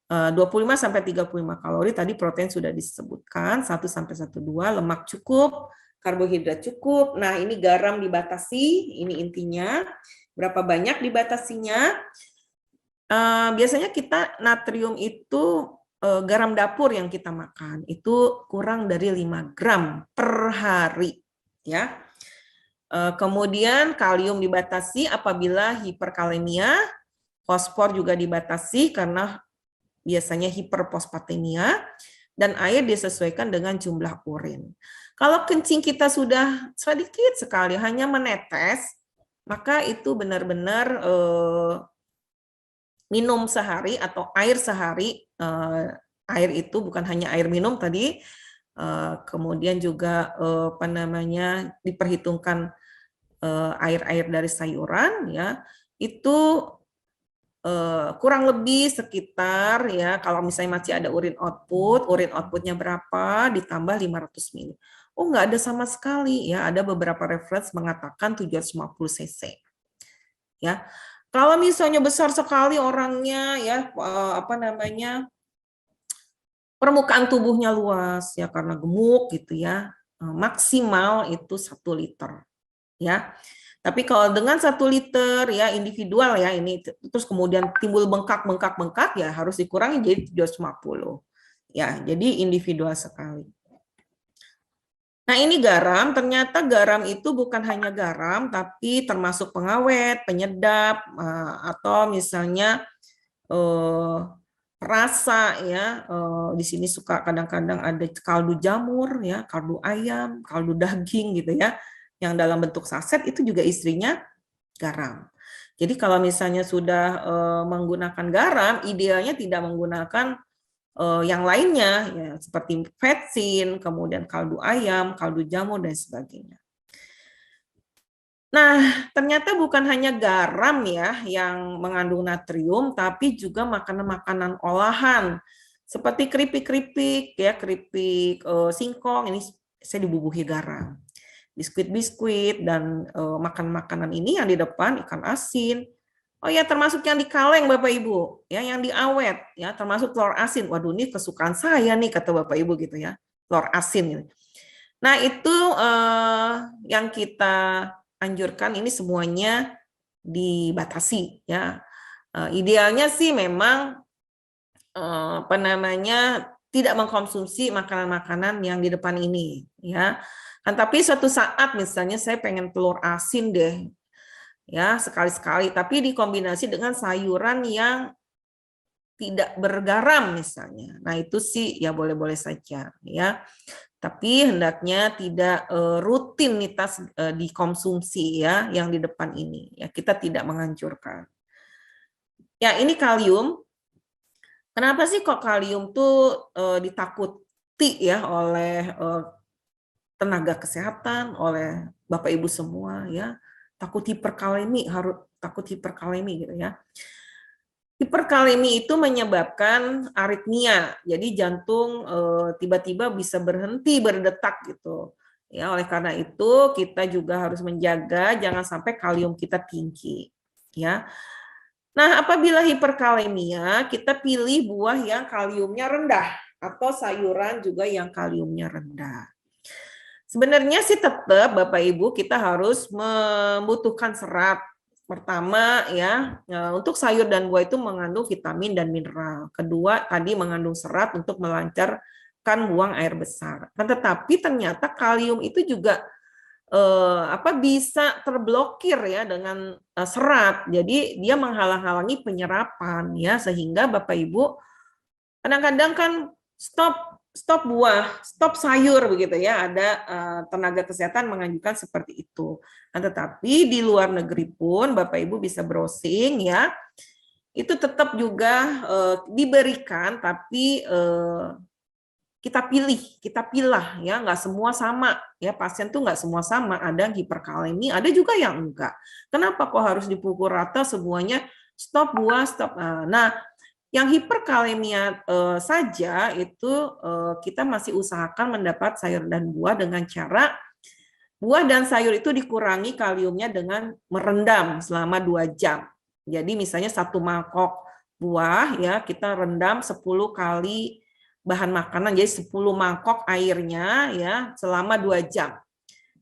25 sampai 35 kalori, tadi protein sudah disebutkan, 1 sampai 1,2, lemak cukup, karbohidrat cukup. Nah, ini garam dibatasi, ini intinya. Berapa banyak dibatasinya? Biasanya kita natrium itu garam dapur yang kita makan itu kurang dari 5 gram per hari, ya. Kemudian kalium dibatasi apabila hiperkalemia, fosfor juga dibatasi karena biasanya hiperfosfatemia, dan air disesuaikan dengan jumlah urin. Kalau kencing kita sudah sedikit sekali, hanya menetes, maka itu benar-benar minum sehari atau air sehari. Air itu bukan hanya air minum tadi, kemudian juga diperhitungkan air-air dari sayuran, ya, itu kurang lebih sekitar, ya, kalau misalnya masih ada urin outputnya berapa, ditambah 500 ml. Oh, nggak ada sama sekali, ya, ada beberapa reference mengatakan 750 cc. Ya, kalau misalnya besar sekali orangnya, ya, permukaan tubuhnya luas, ya, karena gemuk gitu, ya, maksimal itu 1 liter, ya. Tapi kalau dengan 1 liter, ya, individual, ya, ini terus kemudian timbul bengkak, ya, harus dikurangi jadi 750. Ya, jadi individual sekali. Nah, ini garam, ternyata garam itu bukan hanya garam, tapi termasuk pengawet, penyedap, atau misalnya rasa, ya. Di sini suka kadang-kadang ada kaldu jamur, ya, kaldu ayam, kaldu daging gitu, ya, yang dalam bentuk saset itu juga istrinya garam. Jadi kalau misalnya sudah menggunakan garam, idealnya tidak menggunakan yang lainnya, ya, seperti vetsin, kemudian kaldu ayam, kaldu jamur, dan sebagainya. Nah, ternyata bukan hanya garam ya yang mengandung natrium, tapi juga makanan-makanan olahan seperti keripik-keripik, ya, keripik singkong ini saya dibubuhi garam. Biskuit-biskuit dan makan-makanan ini yang di depan ikan asin. Oh ya, termasuk yang di kaleng Bapak Ibu, ya, yang di awet, ya, termasuk telur asin. Waduh, ini kesukaan saya nih kata Bapak Ibu gitu ya, telur asin. Nah, itu yang kita anjurkan ini semuanya dibatasi, ya. Idealnya sih memang apa namanya tidak mengkonsumsi makanan-makanan yang di depan ini, ya. Kan tapi suatu saat misalnya saya pengen telur asin deh, ya, sekali-sekali, tapi dikombinasi dengan sayuran yang tidak bergaram misalnya. Nah, itu sih ya boleh-boleh saja, ya. Tapi hendaknya tidak rutinitas dikonsumsi ya yang di depan ini. Ya, kita tidak menganjurkan. Ya, ini kalium. Kenapa sih kok kalium tuh ditakuti ya oleh tenaga kesehatan, oleh Bapak Ibu semua ya? Takut hiperkalemi, harus takut hiperkalemi gitu ya. Hiperkalemi itu menyebabkan aritmia, jadi jantung tiba-tiba bisa berhenti berdetak gitu. Ya, oleh karena itu kita juga harus menjaga jangan sampai kalium kita tinggi. Ya. Nah, apabila hiperkalemia, kita pilih buah yang kaliumnya rendah atau sayuran juga yang kaliumnya rendah. Sebenarnya sih tetap Bapak Ibu kita harus membutuhkan serat. Pertama ya, untuk sayur dan buah itu mengandung vitamin dan mineral. Kedua, tadi mengandung serat untuk melancarkan buang air besar. Nah, tetapi ternyata kalium itu juga bisa terblokir ya dengan serat. Jadi dia menghalang-halangi penyerapan ya sehingga Bapak Ibu kadang-kadang kan stop buah, stop sayur begitu ya. Ada tenaga kesehatan menganjurkan seperti itu. Nah, tetapi di luar negeri pun Bapak Ibu bisa browsing ya. Itu tetap juga diberikan tapi kita pilih, kita pilah ya, nggak semua sama ya, pasien tuh nggak semua sama, ada yang hiperkalemi, ada juga yang enggak. Kenapa kok harus dipukul rata semuanya stop buah, stop. Nah, yang hiperkalemia saja itu kita masih usahakan mendapat sayur dan buah dengan cara buah dan sayur itu dikurangi kaliumnya dengan merendam selama 2 jam. Jadi misalnya 1 mangkok buah ya kita rendam 10 kali bahan makanan, jadi 10 mangkok airnya ya selama 2 jam.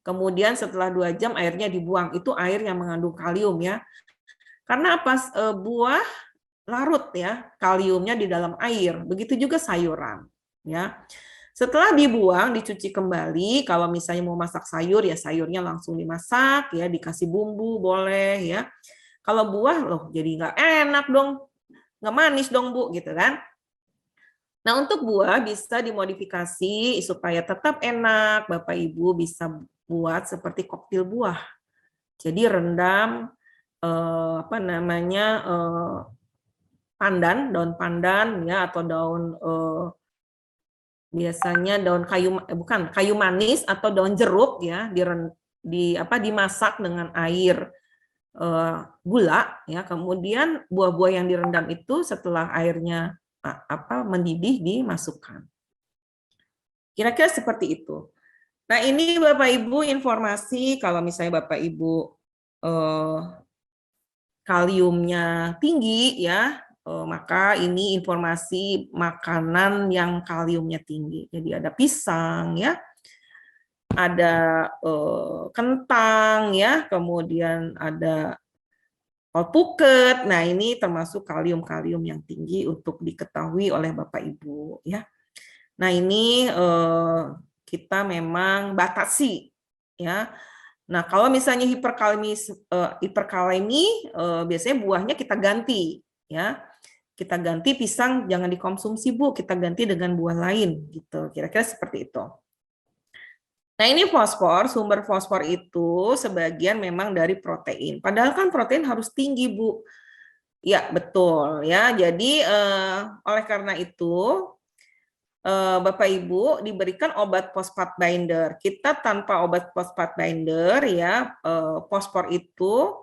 Kemudian setelah 2 jam airnya dibuang, itu air yang mengandung kalium ya. Karena apa? Buah larut ya kaliumnya di dalam air, begitu juga sayuran ya. Setelah dibuang, dicuci kembali. Kalau misalnya mau masak sayur ya sayurnya langsung dimasak ya, dikasih bumbu boleh ya. Kalau buah loh jadi nggak enak dong, nggak manis dong Bu gitu kan. Nah, untuk buah bisa dimodifikasi supaya tetap enak. Bapak Ibu bisa buat seperti koktail buah. Jadi rendam apa namanya pandan, daun pandan ya atau daun biasanya daun bukan kayu manis atau daun jeruk ya dimasak dengan air gula ya. Kemudian buah-buah yang direndam itu setelah airnya mendidih dimasukkan. Kira-kira seperti itu. Nah, ini Bapak Ibu informasi kalau misalnya Bapak Ibu kaliumnya tinggi ya, maka ini informasi makanan yang kaliumnya tinggi. Jadi ada pisang ya, ada kentang ya, kemudian ada alpukat. Nah, ini termasuk kalium-kalium yang tinggi untuk diketahui oleh Bapak Ibu ya. Nah, ini kita memang batasi ya. Nah, kalau misalnya hiperkalemi biasanya buahnya kita ganti ya. Kita ganti pisang jangan dikonsumsi Bu, kita ganti dengan buah lain gitu. Kira-kira seperti itu. Nah, ini fosfor, sumber fosfor itu sebagian memang dari protein. Padahal kan protein harus tinggi, Bu. Ya, betul ya. Jadi oleh karena itu Bapak Ibu diberikan obat fosfat binder. Kita tanpa obat fosfat binder ya, fosfor itu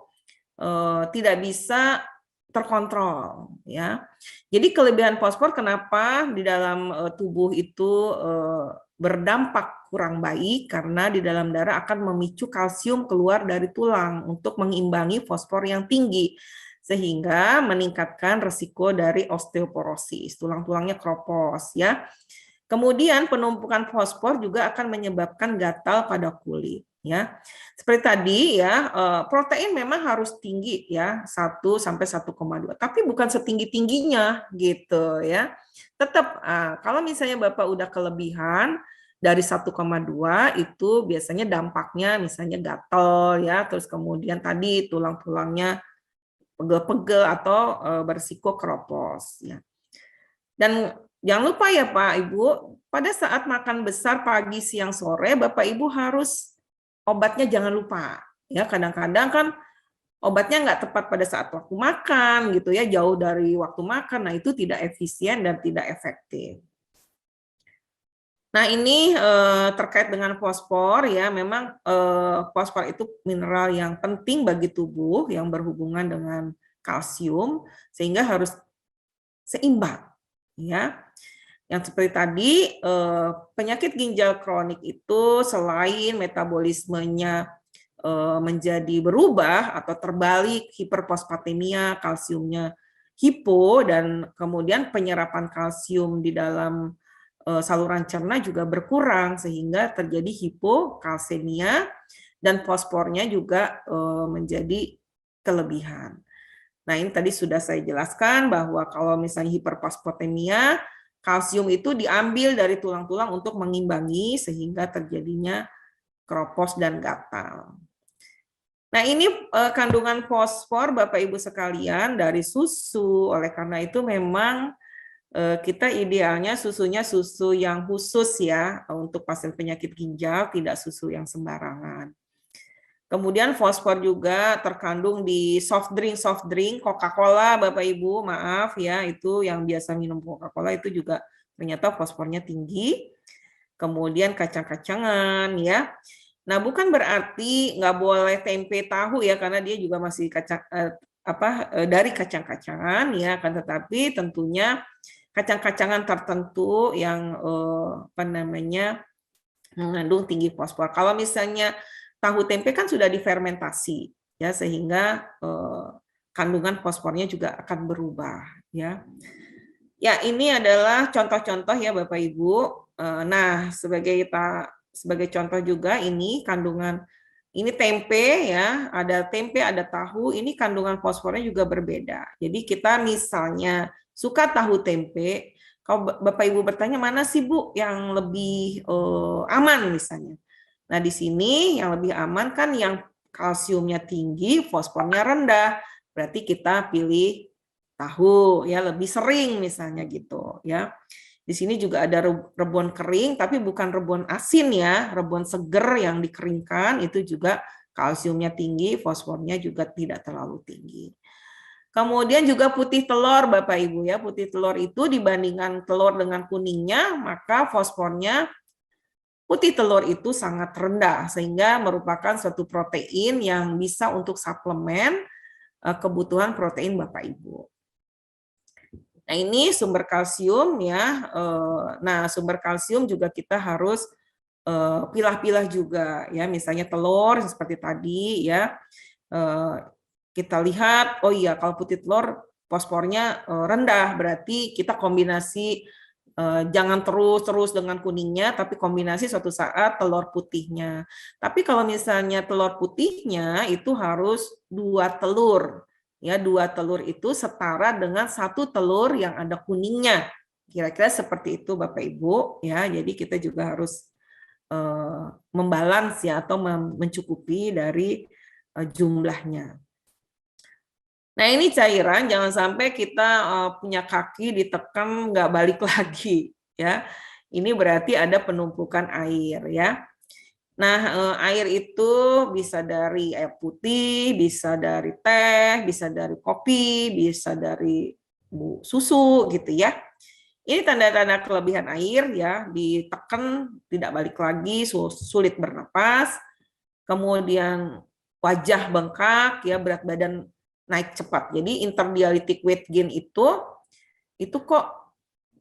tidak bisa terkontrol ya. Jadi kelebihan fosfor kenapa di dalam tubuh itu berdampak kurang baik karena di dalam darah akan memicu kalsium keluar dari tulang untuk mengimbangi fosfor yang tinggi sehingga meningkatkan risiko dari osteoporosis, tulang-tulangnya keropos ya. Kemudian penumpukan fosfor juga akan menyebabkan gatal pada kulit ya. Seperti tadi ya, protein memang harus tinggi ya, 1 sampai 1,2, tapi bukan setinggi-tingginya gitu ya. Tetap kalau misalnya Bapak udah kelebihan dari 1,2 itu biasanya dampaknya misalnya gatal ya, terus kemudian tadi tulang-tulangnya pegel-pegel atau berisiko keropos ya. Dan jangan lupa ya Pak Ibu, pada saat makan besar pagi, siang, sore, Bapak Ibu harus obatnya jangan lupa. Ya, kadang-kadang kan obatnya nggak tepat pada saat waktu makan gitu ya, jauh dari waktu makan. Nah, itu tidak efisien dan tidak efektif. Nah, ini terkait dengan fosfor ya, memang fosfor itu mineral yang penting bagi tubuh yang berhubungan dengan kalsium sehingga harus seimbang ya. Yang seperti tadi, penyakit ginjal kronik itu selain metabolismenya menjadi berubah atau terbalik, hiperfosfatemia, kalsiumnya hipo, dan kemudian penyerapan kalsium di dalam saluran cerna juga berkurang, sehingga terjadi hipokalsemia, dan fosfornya juga menjadi kelebihan. Nah, ini tadi sudah saya jelaskan bahwa kalau misalnya hiperfosfatemia, kalsium itu diambil dari tulang-tulang untuk mengimbangi sehingga terjadinya keropos dan gatal. Nah, ini kandungan fosfor Bapak Ibu sekalian dari susu. Oleh karena itu memang kita idealnya susunya susu yang khusus ya untuk pasien penyakit ginjal, tidak susu yang sembarangan. Kemudian fosfor juga terkandung di soft drink, Coca-Cola, Bapak Ibu, maaf ya, itu yang biasa minum Coca-Cola itu juga ternyata fosfornya tinggi. Kemudian kacang-kacangan ya. Nah, bukan berarti nggak boleh tempe tahu ya, karena dia juga masih dari kacang-kacangan ya, kan, tetapi tentunya kacang-kacangan tertentu yang mengandung tinggi fosfor. Kalau misalnya tahu tempe kan sudah difermentasi ya, sehingga kandungan fosfornya juga akan berubah ya. Ya, ini adalah contoh-contoh ya Bapak Ibu. Nah, sebagai contoh juga ini kandungan ini tempe ya, ada tempe, ada tahu, ini kandungan fosfornya juga berbeda. Jadi kita misalnya suka tahu tempe, kalau Bapak Ibu bertanya mana sih Bu yang lebih aman misalnya. Nah, di sini yang lebih aman kan yang kalsiumnya tinggi, fosfornya rendah. Berarti kita pilih tahu ya, lebih sering misalnya gitu ya. Di sini juga ada rebon kering tapi bukan rebon asin ya, rebon seger yang dikeringkan itu juga kalsiumnya tinggi, fosfornya juga tidak terlalu tinggi. Kemudian juga putih telur Bapak Ibu ya, putih telur itu dibandingkan telur dengan kuningnya, maka fosfornya putih telur itu sangat rendah, sehingga merupakan suatu protein yang bisa untuk suplemen kebutuhan protein Bapak Ibu. Nah, ini sumber kalsium ya. Nah, sumber kalsium juga kita harus pilah-pilah juga ya. Misalnya telur seperti tadi ya. Kita lihat, oh iya kalau putih telur fosfornya rendah, berarti kita kombinasi jangan terus dengan kuningnya, tapi kombinasi suatu saat telur putihnya. Tapi kalau misalnya telur putihnya itu harus 2 telur. Ya, 2 telur itu setara dengan 1 telur yang ada kuningnya. Kira-kira seperti itu Bapak Ibu ya. Jadi kita juga harus membalans ya atau mencukupi dari jumlahnya. Nah, ini cairan jangan sampai kita punya kaki ditekan nggak balik lagi ya. Ini berarti ada penumpukan air ya. Nah, air itu bisa dari air putih, bisa dari teh, bisa dari kopi, bisa dari susu gitu ya. Ini tanda-tanda kelebihan air ya, ditekan tidak balik lagi, sulit bernapas, kemudian wajah bengkak ya, berat badan naik cepat. Jadi interdialytic weight gain itu kok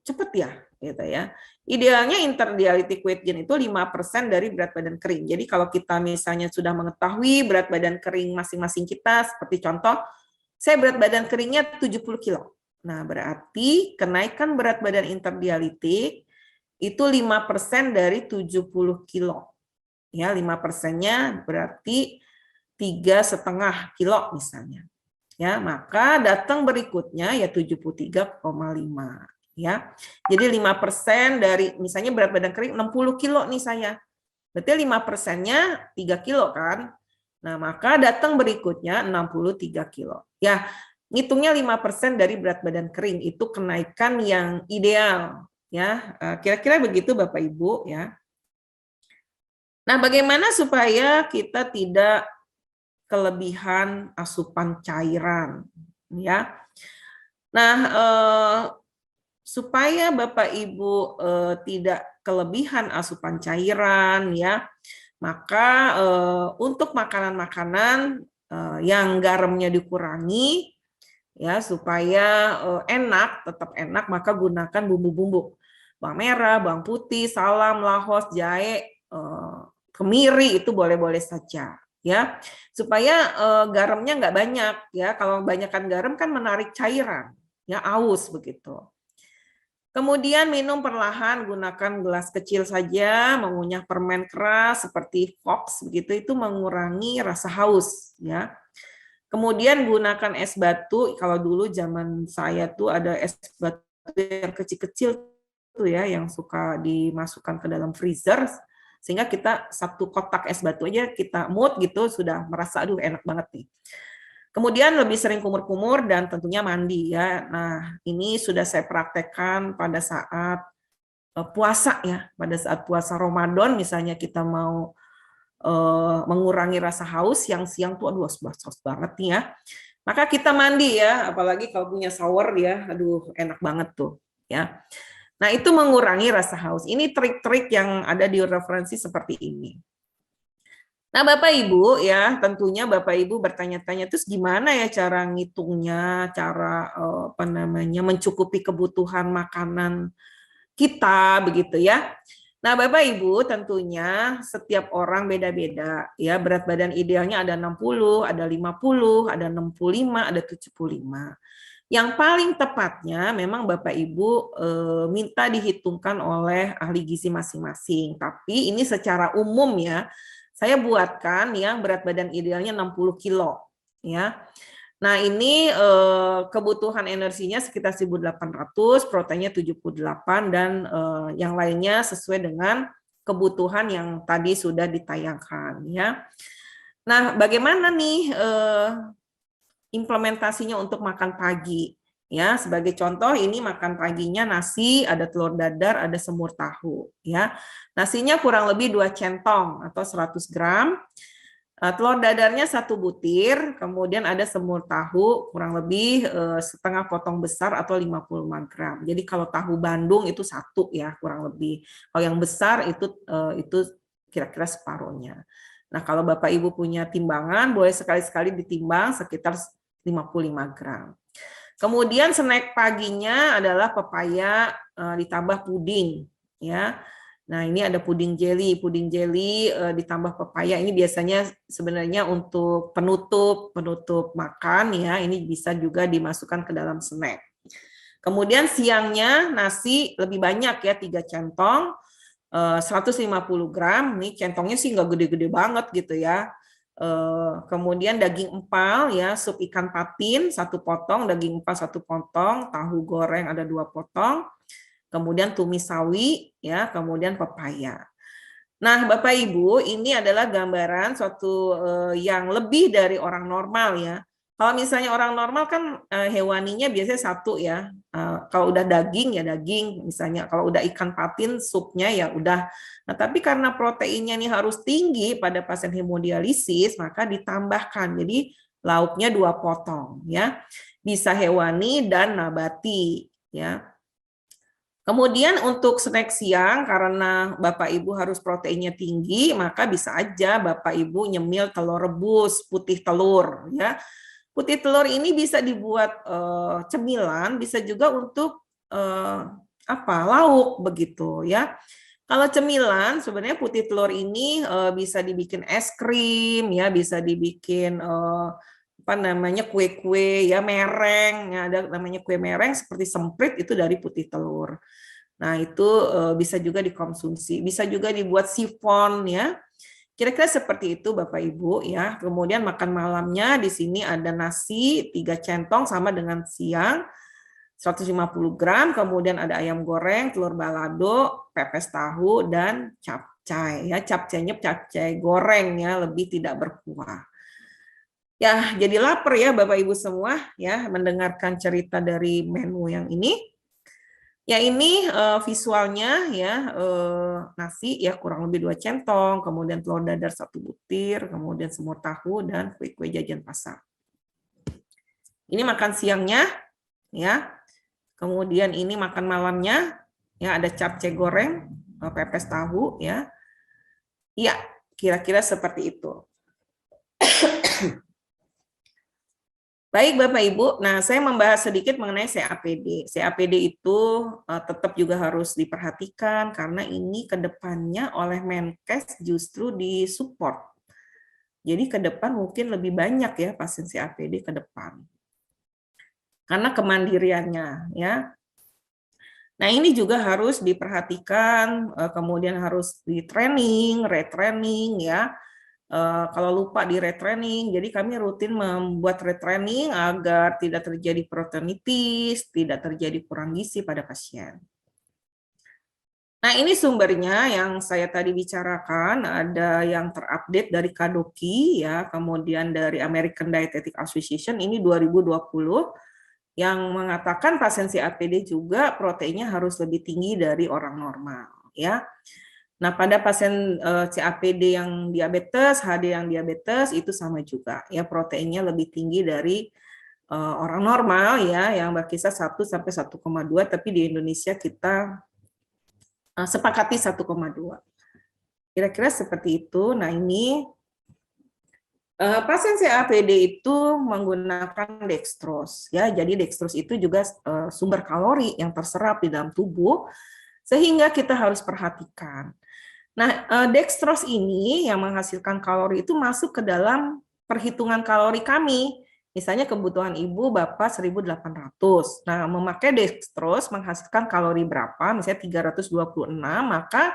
cepet ya gitu ya. Idealnya interdialytic weight gain itu 5% dari berat badan kering. Jadi kalau kita misalnya sudah mengetahui berat badan kering masing-masing kita, seperti contoh, saya berat badan keringnya 70 kilo. Nah, berarti kenaikan berat badan interdialitik itu 5% dari 70 kilo. Ya, 5%-nya berarti 3,5 kilo misalnya. Ya, maka datang berikutnya ya 73,5 ya. Jadi 5% dari misalnya berat badan kering 60 kilo nih saya. Berarti 5%-nya 3 kilo kan? Nah, maka datang berikutnya 63 kilo. Ya, ngitungnya 5% dari berat badan kering itu kenaikan yang ideal ya. Kira-kira begitu Bapak Ibu ya. Nah, bagaimana supaya kita tidak kelebihan asupan cairan ya. Nah, supaya Bapak Ibu tidak kelebihan asupan cairan ya, maka untuk makanan-makanan yang garamnya dikurangi ya supaya enak, tetap enak, maka gunakan bumbu-bumbu. Bawang merah, bawang putih, salam, lahos, jahe, kemiri itu boleh-boleh saja ya. Supaya garamnya nggak banyak ya. Kalau banyakkan garam kan menarik cairan ya, aus begitu. Kemudian minum perlahan, gunakan gelas kecil saja, mengunyah permen keras seperti Fox begitu itu mengurangi rasa haus ya. Kemudian gunakan es batu, kalau dulu zaman saya tuh ada es batu yang kecil-kecil tuh ya yang suka dimasukkan ke dalam freezer sehingga kita satu kotak es batu aja kita mood gitu sudah merasa aduh enak banget nih. Kemudian lebih sering kumur-kumur dan tentunya mandi ya. Nah, ini sudah saya praktekkan pada saat puasa ya. Pada saat puasa Ramadan misalnya kita mau mengurangi rasa haus, siang-siang tuh aduh haus banget nih ya. Maka kita mandi ya, apalagi kalau punya shower ya, aduh enak banget tuh ya. Nah, itu mengurangi rasa haus. Ini trik-trik yang ada di referensi seperti ini. Nah, Bapak Ibu ya, tentunya Bapak Ibu bertanya-tanya terus gimana ya cara ngitungnya, cara apa namanya mencukupi kebutuhan makanan kita begitu ya. Nah, Bapak Ibu tentunya setiap orang beda-beda ya. Berat badan idealnya ada 60, ada 50, ada 65, ada 75. Yang paling tepatnya memang Bapak Ibu minta dihitungkan oleh ahli gizi masing-masing. Tapi ini secara umum ya, saya buatkan yang berat badan idealnya 60 kilo ya. Nah, ini kebutuhan energinya sekitar 1.800, proteinnya 78 dan yang lainnya sesuai dengan kebutuhan yang tadi sudah ditayangkan ya. Nah, bagaimana nih implementasinya untuk makan pagi? Ya, sebagai contoh ini makan paginya nasi, ada telur dadar, ada semur tahu ya. Nasinya kurang lebih 2 centong atau 100 gram. Telur dadarnya 1 butir, kemudian ada semur tahu kurang lebih setengah potong besar atau 55 gram. Jadi kalau tahu Bandung itu 1 ya kurang lebih. Kalau yang besar itu kira-kira separuhnya. Nah, kalau Bapak Ibu punya timbangan boleh sekali-sekali ditimbang sekitar 55 gram. Kemudian snack paginya adalah pepaya ditambah puding ya. Nah, ini ada puding jelly ditambah pepaya. Ini biasanya sebenarnya untuk penutup makan ya. Ini bisa juga dimasukkan ke dalam snack. Kemudian siangnya nasi lebih banyak ya, 3 centong, 150 gram. Nih centongnya sih nggak gede-gede banget gitu ya. Kemudian daging empal ya, sup ikan patin 1 potong, daging empal 1 potong, tahu goreng ada 2 potong. Kemudian tumis sawi, ya, kemudian pepaya. Nah, Bapak Ibu, ini adalah gambaran suatu yang lebih dari orang normal ya. Kalau misalnya orang normal kan hewaninya biasanya satu ya. Kalau udah daging ya daging misalnya. Kalau udah ikan patin supnya ya udah. Nah, tapi karena proteinnya nih harus tinggi pada pasien hemodialisis, maka ditambahkan. Jadi lauknya 2 potong ya. Bisa hewani dan nabati ya. Kemudian untuk snack siang, karena Bapak Ibu harus proteinnya tinggi, maka bisa aja Bapak Ibu nyemil telur rebus, putih telur. Ya. Putih telur ini bisa dibuat cemilan, bisa juga untuk lauk begitu ya. Kalau cemilan, sebenarnya putih telur ini bisa dibikin es krim, ya, bisa dibikin kue-kue ya, mereng, ya, ada namanya kue mereng seperti semprit itu dari putih telur. Nah, itu bisa juga dikonsumsi. Bisa juga dibuat sifon ya. Kira-kira seperti itu Bapak Ibu ya. Kemudian makan malamnya di sini ada nasi 3 centong sama dengan siang 150 gram, kemudian ada ayam goreng, telur balado, pepes tahu dan capcay ya. Capcaynya capcay goreng ya, lebih tidak berkuah. Ya, jadi lapar ya Bapak Ibu semua ya mendengarkan cerita dari menu yang ini. Ya ini visualnya ya nasi ya kurang lebih 2 centong, kemudian telur dadar 1 butir, kemudian semur tahu dan kue-kue jajan pasar. Ini makan siangnya ya. Kemudian ini makan malamnya ya ada capcay goreng, pepes tahu ya. Iya, kira-kira seperti itu. Baik Bapak Ibu, nah saya membahas sedikit mengenai CAPD. CAPD itu tetap juga harus diperhatikan karena ini ke depannya oleh Menkes justru disupport. Jadi ke depan mungkin lebih banyak ya pasien CAPD ke depan. Karena kemandiriannya ya. Nah ini juga harus diperhatikan, kemudian harus di training, retraining ya. Kalau lupa di retraining, jadi kami rutin membuat retraining agar tidak terjadi proteinitis, tidak terjadi kurang gizi pada pasien. Nah ini sumbernya yang saya tadi bicarakan, ada yang terupdate dari Kadoki, ya, kemudian dari American Dietetic Association, ini 2020, yang mengatakan pasien CAPD juga proteinnya harus lebih tinggi dari orang normal. Ya. Nah, pada pasien CAPD yang diabetes, HD yang diabetes itu sama juga ya, proteinnya lebih tinggi dari orang normal ya yang berkisar 1 sampai 1,2, tapi di Indonesia kita sepakati 1,2. Kira-kira seperti itu. Nah, ini pasien CAPD itu menggunakan dextrose ya. Jadi dextrose itu juga sumber kalori yang terserap di dalam tubuh sehingga kita harus perhatikan. Nah, dextrose ini yang menghasilkan kalori itu masuk ke dalam perhitungan kalori kami. Misalnya kebutuhan ibu bapak 1.800. Nah, memakai dextrose menghasilkan kalori berapa? Misalnya 326, maka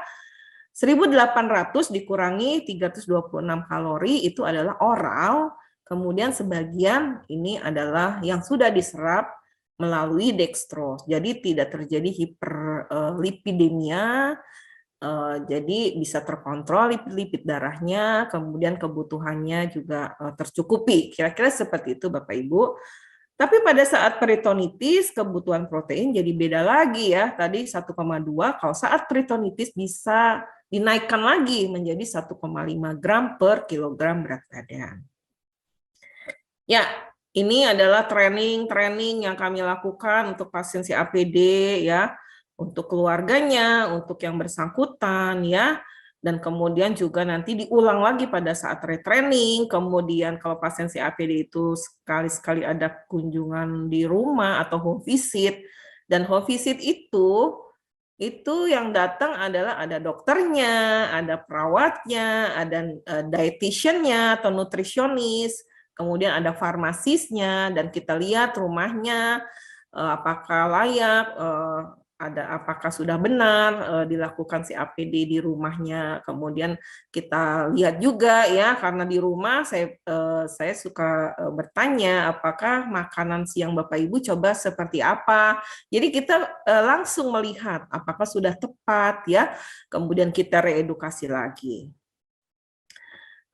1.800 dikurangi 326 kalori itu adalah oral. Kemudian sebagian ini adalah yang sudah diserap melalui dextrose. Jadi tidak terjadi hiperlipidemia. Jadi bisa terkontrol lipid darahnya, kemudian kebutuhannya juga tercukupi. Kira-kira seperti itu Bapak Ibu. Tapi pada saat peritonitis kebutuhan protein jadi beda lagi ya. Tadi 1,2, kalau saat peritonitis bisa dinaikkan lagi menjadi 1,5 gram per kilogram berat badan. Ya, ini adalah training yang kami lakukan untuk pasien CAPD ya. Untuk keluarganya, untuk yang bersangkutan ya, dan kemudian juga nanti diulang lagi pada saat retraining. Kemudian kalau pasien CAPD itu sekali-sekali ada kunjungan di rumah atau home visit, dan home visit itu yang datang adalah ada dokternya, ada perawatnya, ada dietitiannya atau nutrisionis, kemudian ada farmasisnya, dan kita lihat rumahnya apakah layak, apakah sudah benar dilakukan CAPD di rumahnya. Kemudian kita lihat juga ya, karena di rumah saya suka bertanya apakah makanan siang Bapak Ibu coba seperti apa. Jadi kita langsung melihat apakah sudah tepat ya. Kemudian kita reedukasi lagi.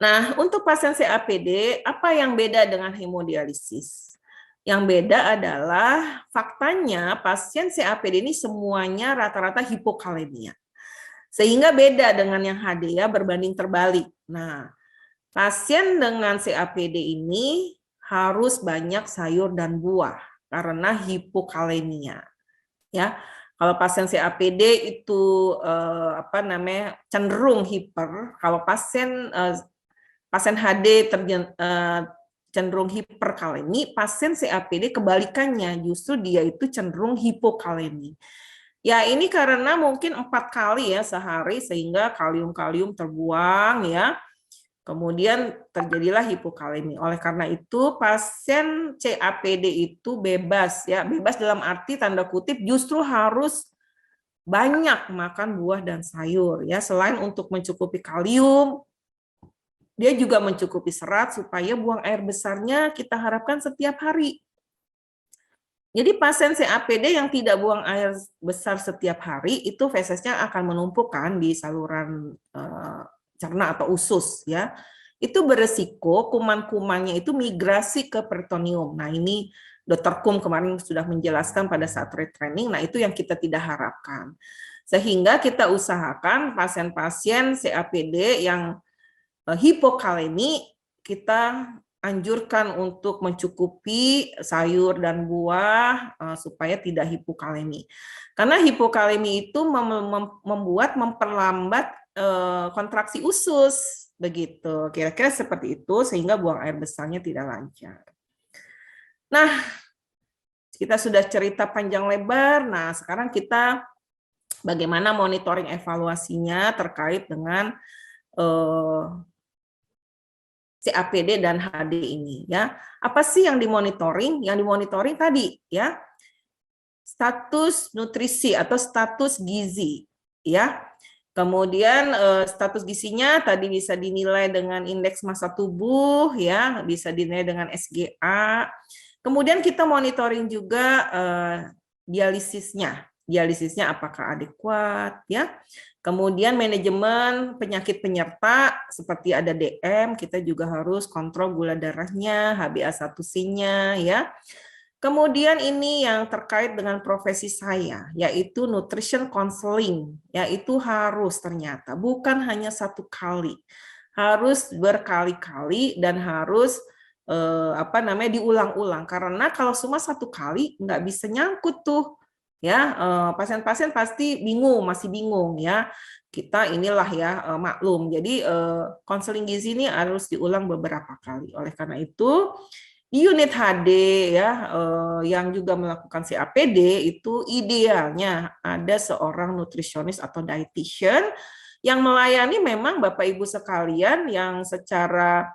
Nah, untuk pasien CAPD, apa yang beda dengan hemodialisis? Yang beda adalah faktanya pasien CAPD ini semuanya rata-rata hipokalemia. Sehingga beda dengan yang HD ya, berbanding terbalik. Nah, pasien dengan CAPD ini harus banyak sayur dan buah karena hipokalemia. Ya, kalau pasien CAPD itu cenderung hiper. Kalau pasien HD cenderung hiperkalemi, pasien CAPD kebalikannya, justru dia itu cenderung hipokalemi. Ya, ini karena mungkin 4 kali ya sehari sehingga kalium-kalium terbuang ya. Kemudian terjadilah hipokalemi. Oleh karena itu pasien CAPD itu bebas ya, bebas dalam arti tanda kutip justru harus banyak makan buah dan sayur ya, selain untuk mencukupi kalium, dia juga mencukupi serat supaya buang air besarnya kita harapkan setiap hari. Jadi pasien CAPD yang tidak buang air besar setiap hari itu fesesnya akan menumpukkan di saluran cerna atau usus ya. Itu beresiko kuman-kumannya itu migrasi ke peritoneum. Nah, ini Dr. Kum kemarin sudah menjelaskan pada saat retraining. Nah, itu yang kita tidak harapkan. Sehingga kita usahakan pasien-pasien CAPD yang hipokalemi kita anjurkan untuk mencukupi sayur dan buah supaya tidak hipokalemi. Karena hipokalemi itu memperlambat kontraksi usus, begitu. Kira-kira seperti itu sehingga buang air besarnya tidak lancar. Nah, kita sudah cerita panjang lebar. Nah, sekarang kita bagaimana monitoring evaluasinya terkait dengan CAPD dan HD ini ya. Apa sih yang dimonitoring? Yang dimonitoring tadi ya, status nutrisi atau status gizi ya. Kemudian status gizinya tadi bisa dinilai dengan indeks massa tubuh ya, bisa dinilai dengan SGA. Kemudian kita monitoring juga dialisisnya. Dialisisnya apakah adekuat ya. Kemudian manajemen penyakit penyerta seperti ada DM, kita juga harus kontrol gula darahnya, HbA1c-nya ya. Kemudian ini yang terkait dengan profesi saya, yaitu nutrition counseling, yaitu harus ternyata bukan hanya satu kali, harus berkali-kali dan harus diulang-ulang. Karena kalau cuma satu kali nggak bisa nyangkut tuh ya, pasien-pasien pasti masih bingung ya. Kita inilah ya maklum. Jadi konseling gizi ini harus diulang beberapa kali. Oleh karena itu di unit HD ya yang juga melakukan CAPD itu idealnya ada seorang nutrisionis atau dietitian yang melayani memang Bapak Ibu sekalian yang secara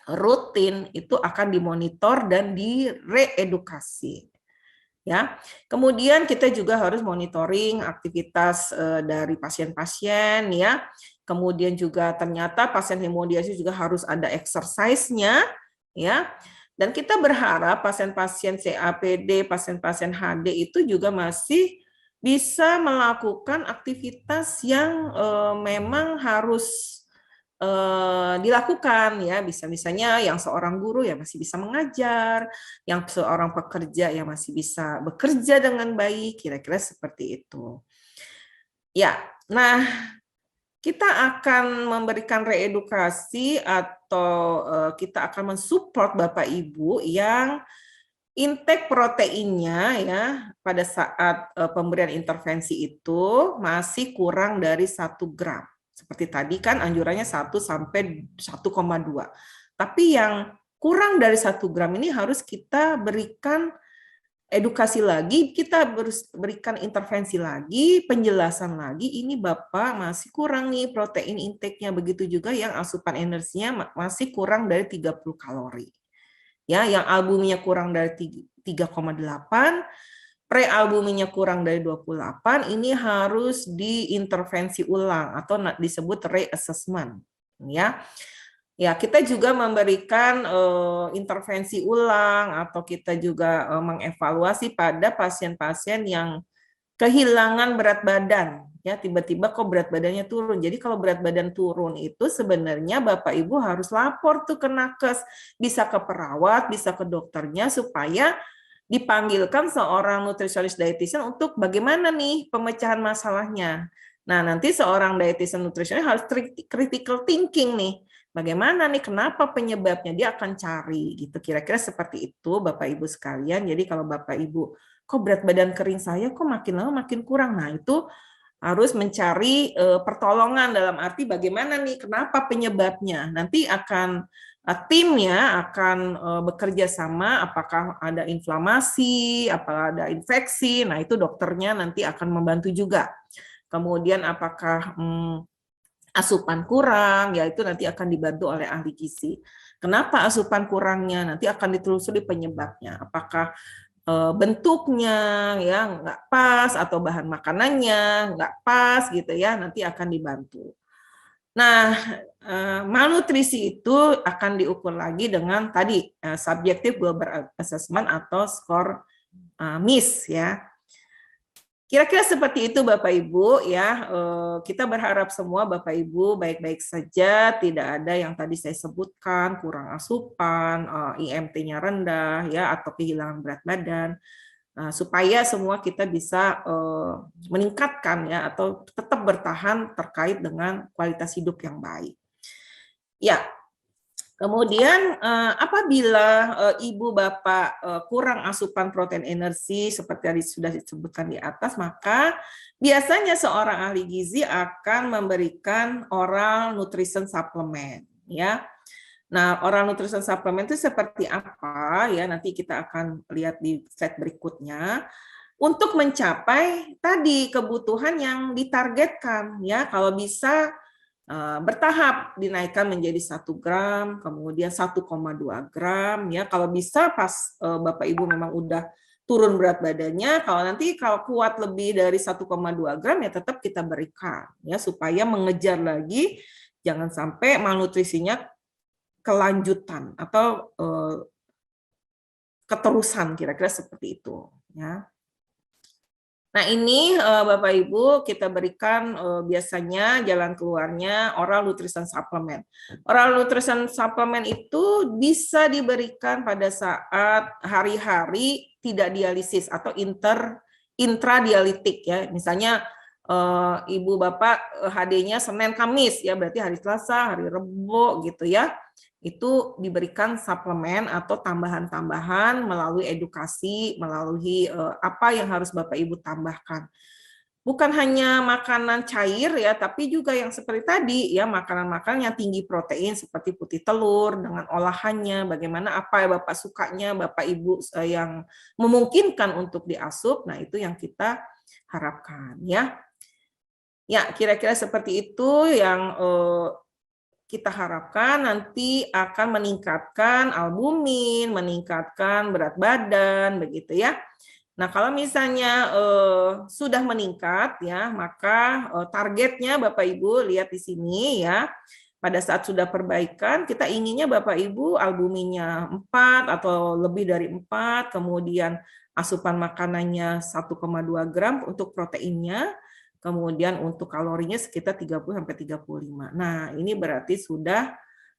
rutin itu akan dimonitor dan direedukasi. Ya, kemudian kita juga harus monitoring aktivitas dari pasien-pasien ya. Kemudian juga ternyata pasien hemodialisis juga harus ada exercise-nya ya. Dan kita berharap pasien-pasien CAPD, pasien-pasien HD itu juga masih bisa melakukan aktivitas yang memang harus dilakukan ya, bisa-bisanya yang seorang guru ya masih bisa mengajar, yang seorang pekerja ya masih bisa bekerja dengan baik, kira-kira seperti itu. Ya, nah kita akan memberikan reedukasi atau kita akan mensupport Bapak Ibu yang intake proteinnya ya pada saat pemberian intervensi itu masih kurang dari 1 gram. Seperti tadi kan anjurannya 1 sampai 1,2. Tapi yang kurang dari 1 gram ini harus kita berikan edukasi lagi, kita berikan intervensi lagi, penjelasan lagi, ini Bapak masih kurang nih protein intake-nya. Begitu juga yang asupan energinya masih kurang dari 30 kalori. Ya, yang albuminnya kurang dari 3,8, prealbuminnya kurang dari 28, ini harus diintervensi ulang atau disebut reassessment ya. Ya, kita juga memberikan intervensi ulang atau kita juga mengevaluasi pada pasien-pasien yang kehilangan berat badan ya tiba-tiba kok berat badannya turun. Jadi kalau berat badan turun itu sebenarnya Bapak Ibu harus lapor tuh ke nakes, bisa ke perawat, bisa ke dokternya supaya dipanggilkan seorang nutritionist dietitian untuk bagaimana nih pemecahan masalahnya. Nah, nanti seorang dietitian nutritionist harus critical thinking nih. Bagaimana nih, kenapa penyebabnya, dia akan cari gitu. Kira-kira seperti itu Bapak Ibu sekalian. Jadi kalau Bapak Ibu, kok berat badan kering saya kok makin lama makin kurang. Nah, itu harus mencari pertolongan dalam arti bagaimana nih, kenapa penyebabnya. Nanti akan timnya akan bekerja sama, apakah ada inflamasi, apakah ada infeksi. Nah, itu dokternya nanti akan membantu juga. Kemudian apakah asupan kurang, ya itu nanti akan dibantu oleh ahli gizi. Kenapa asupan kurangnya? Nanti akan ditelusuri penyebabnya. Apakah bentuknya ya nggak pas atau bahan makanannya nggak pas gitu ya, nanti akan dibantu. Nah, malnutrisi itu akan diukur lagi dengan tadi subjective global assessment atau skor MIS ya. Kira-kira seperti itu Bapak Ibu ya. Kita berharap semua Bapak Ibu baik-baik saja, tidak ada yang tadi saya sebutkan kurang asupan, IMT-nya rendah ya atau kehilangan berat badan. Supaya semua kita bisa meningkatkan ya atau tetap bertahan terkait dengan kualitas hidup yang baik. Ya. Kemudian apabila ibu bapak kurang asupan protein energi seperti yang sudah disebutkan di atas, maka biasanya seorang ahli gizi akan memberikan oral nutrition supplement ya. Nah, oral nutrition supplement itu seperti apa ya, nanti kita akan lihat di slide berikutnya untuk mencapai tadi kebutuhan yang ditargetkan ya. Kalau bisa bertahap dinaikkan menjadi 1 gram, kemudian 1,2 gram ya. Kalau bisa pas Bapak Ibu memang udah turun berat badannya, kalau kuat lebih dari 1,2 gram ya tetap kita berikan ya supaya mengejar lagi, jangan sampai malnutrisinya kelanjutan atau keterusan, kira-kira seperti itu ya. Nah, ini Bapak Ibu kita berikan biasanya jalan keluarnya oral nutrition supplement. Oral nutrition supplement itu bisa diberikan pada saat hari-hari tidak dialisis atau intradialitik ya. Misalnya Ibu Bapak HD-nya Senin Kamis ya, berarti hari Selasa, hari Rebo gitu ya. Itu diberikan suplemen atau tambahan-tambahan melalui edukasi, melalui apa yang harus Bapak Ibu tambahkan. Bukan hanya makanan cair ya, tapi juga yang seperti tadi ya, makanan-makanan yang tinggi protein seperti putih telur dengan olahannya, bagaimana apa yang Bapak sukanya, Bapak Ibu yang memungkinkan untuk diasup. Nah, itu yang kita harapkan ya. Ya, kira-kira seperti itu yang kita harapkan nanti akan meningkatkan albumin, meningkatkan berat badan, begitu ya. Nah, kalau misalnya sudah meningkat ya, maka targetnya Bapak Ibu lihat di sini ya. Pada saat sudah perbaikan, kita inginnya Bapak Ibu albuminnya 4 atau lebih dari 4, kemudian asupan makanannya 1,2 gram untuk proteinnya, kemudian untuk kalorinya sekitar 30-35. Nah, ini berarti sudah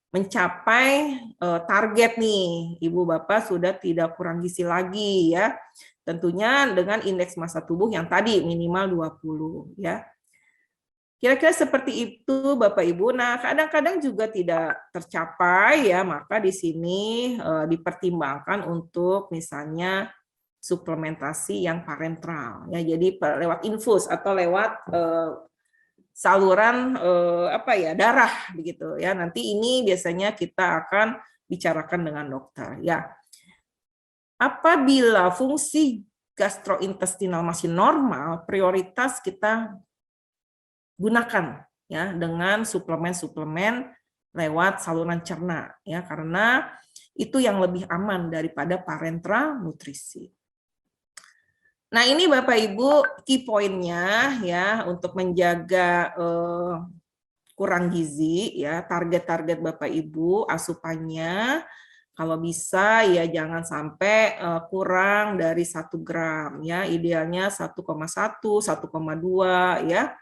mencapai target nih. Ibu Bapak sudah tidak kurang gizi lagi ya. Tentunya dengan indeks massa tubuh yang tadi minimal 20 ya. Kira-kira seperti itu Bapak Ibu. Nah, kadang-kadang juga tidak tercapai ya, maka di sini dipertimbangkan untuk misalnya suplementasi yang parenteral ya, jadi lewat infus atau lewat saluran darah begitu ya. Nanti ini biasanya kita akan bicarakan dengan dokter ya. Apabila fungsi gastrointestinal masih normal, prioritas kita gunakan ya dengan suplemen-suplemen lewat saluran cerna ya, karena itu yang lebih aman daripada parenteral nutrisi. Nah, ini Bapak Ibu key point-nya ya untuk menjaga kurang gizi ya, target-target Bapak Ibu asupannya. Kalau bisa ya jangan sampai kurang dari 1 gram ya, idealnya 1,1, 1,2 ya.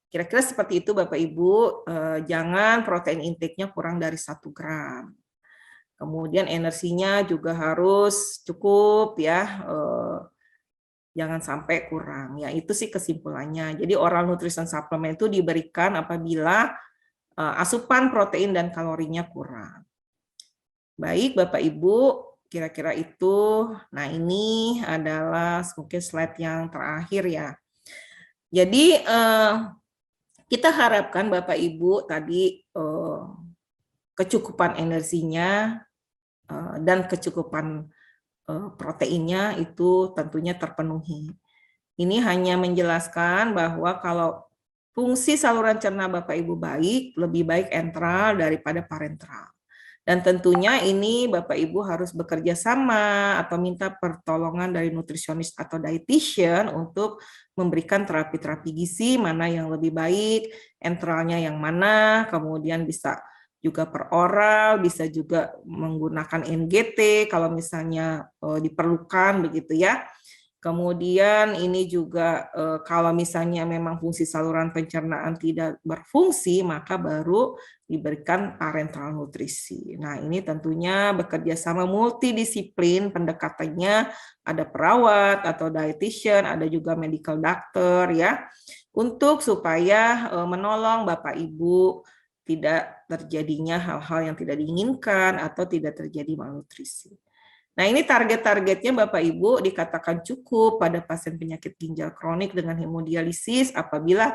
Kira-kira seperti itu Bapak Ibu, jangan protein intake-nya kurang dari 1 gram. Kemudian energinya juga harus cukup ya, jangan sampai kurang. Ya itu sih kesimpulannya. Jadi oral nutrition supplement itu diberikan apabila asupan protein dan kalorinya kurang. Baik Bapak Ibu, kira-kira itu. Nah ini adalah mungkin slide yang terakhir ya. Jadi kita harapkan Bapak Ibu tadi kecukupan energinya dan kecukupan proteinnya itu tentunya terpenuhi. Ini hanya menjelaskan bahwa kalau fungsi saluran cerna Bapak Ibu baik, lebih baik entral daripada parentral. Dan tentunya ini Bapak Ibu harus bekerja sama atau minta pertolongan dari nutrisionis atau dietitian untuk memberikan terapi-terapi gizi mana yang lebih baik, entralnya yang mana, kemudian bisa juga per oral, bisa juga menggunakan NGT kalau misalnya diperlukan begitu ya. Kemudian ini juga kalau misalnya memang fungsi saluran pencernaan tidak berfungsi, maka baru diberikan parenteral nutrisi. Nah ini tentunya bekerja sama multidisiplin pendekatannya, ada perawat atau dietitian, ada juga medical doctor ya, untuk supaya menolong Bapak Ibu tidak terjadinya hal-hal yang tidak diinginkan atau tidak terjadi malnutrisi. Nah, ini target-targetnya Bapak Ibu dikatakan cukup pada pasien penyakit ginjal kronik dengan hemodialisis apabila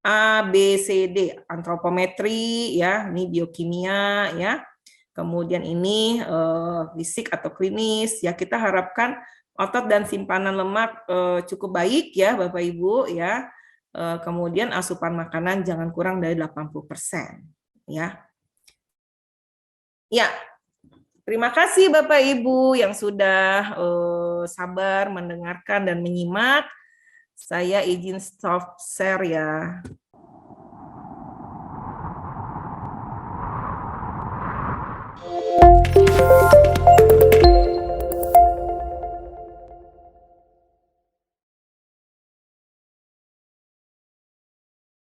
A, B, C, D, antropometri ya, ini biokimia ya. Kemudian ini fisik atau klinis ya, kita harapkan otot dan simpanan lemak cukup baik ya Bapak Ibu ya. Kemudian asupan makanan jangan kurang dari 80% ya. Ya, terima kasih Bapak Ibu yang sudah sabar mendengarkan dan menyimak. Saya izin stop share ya.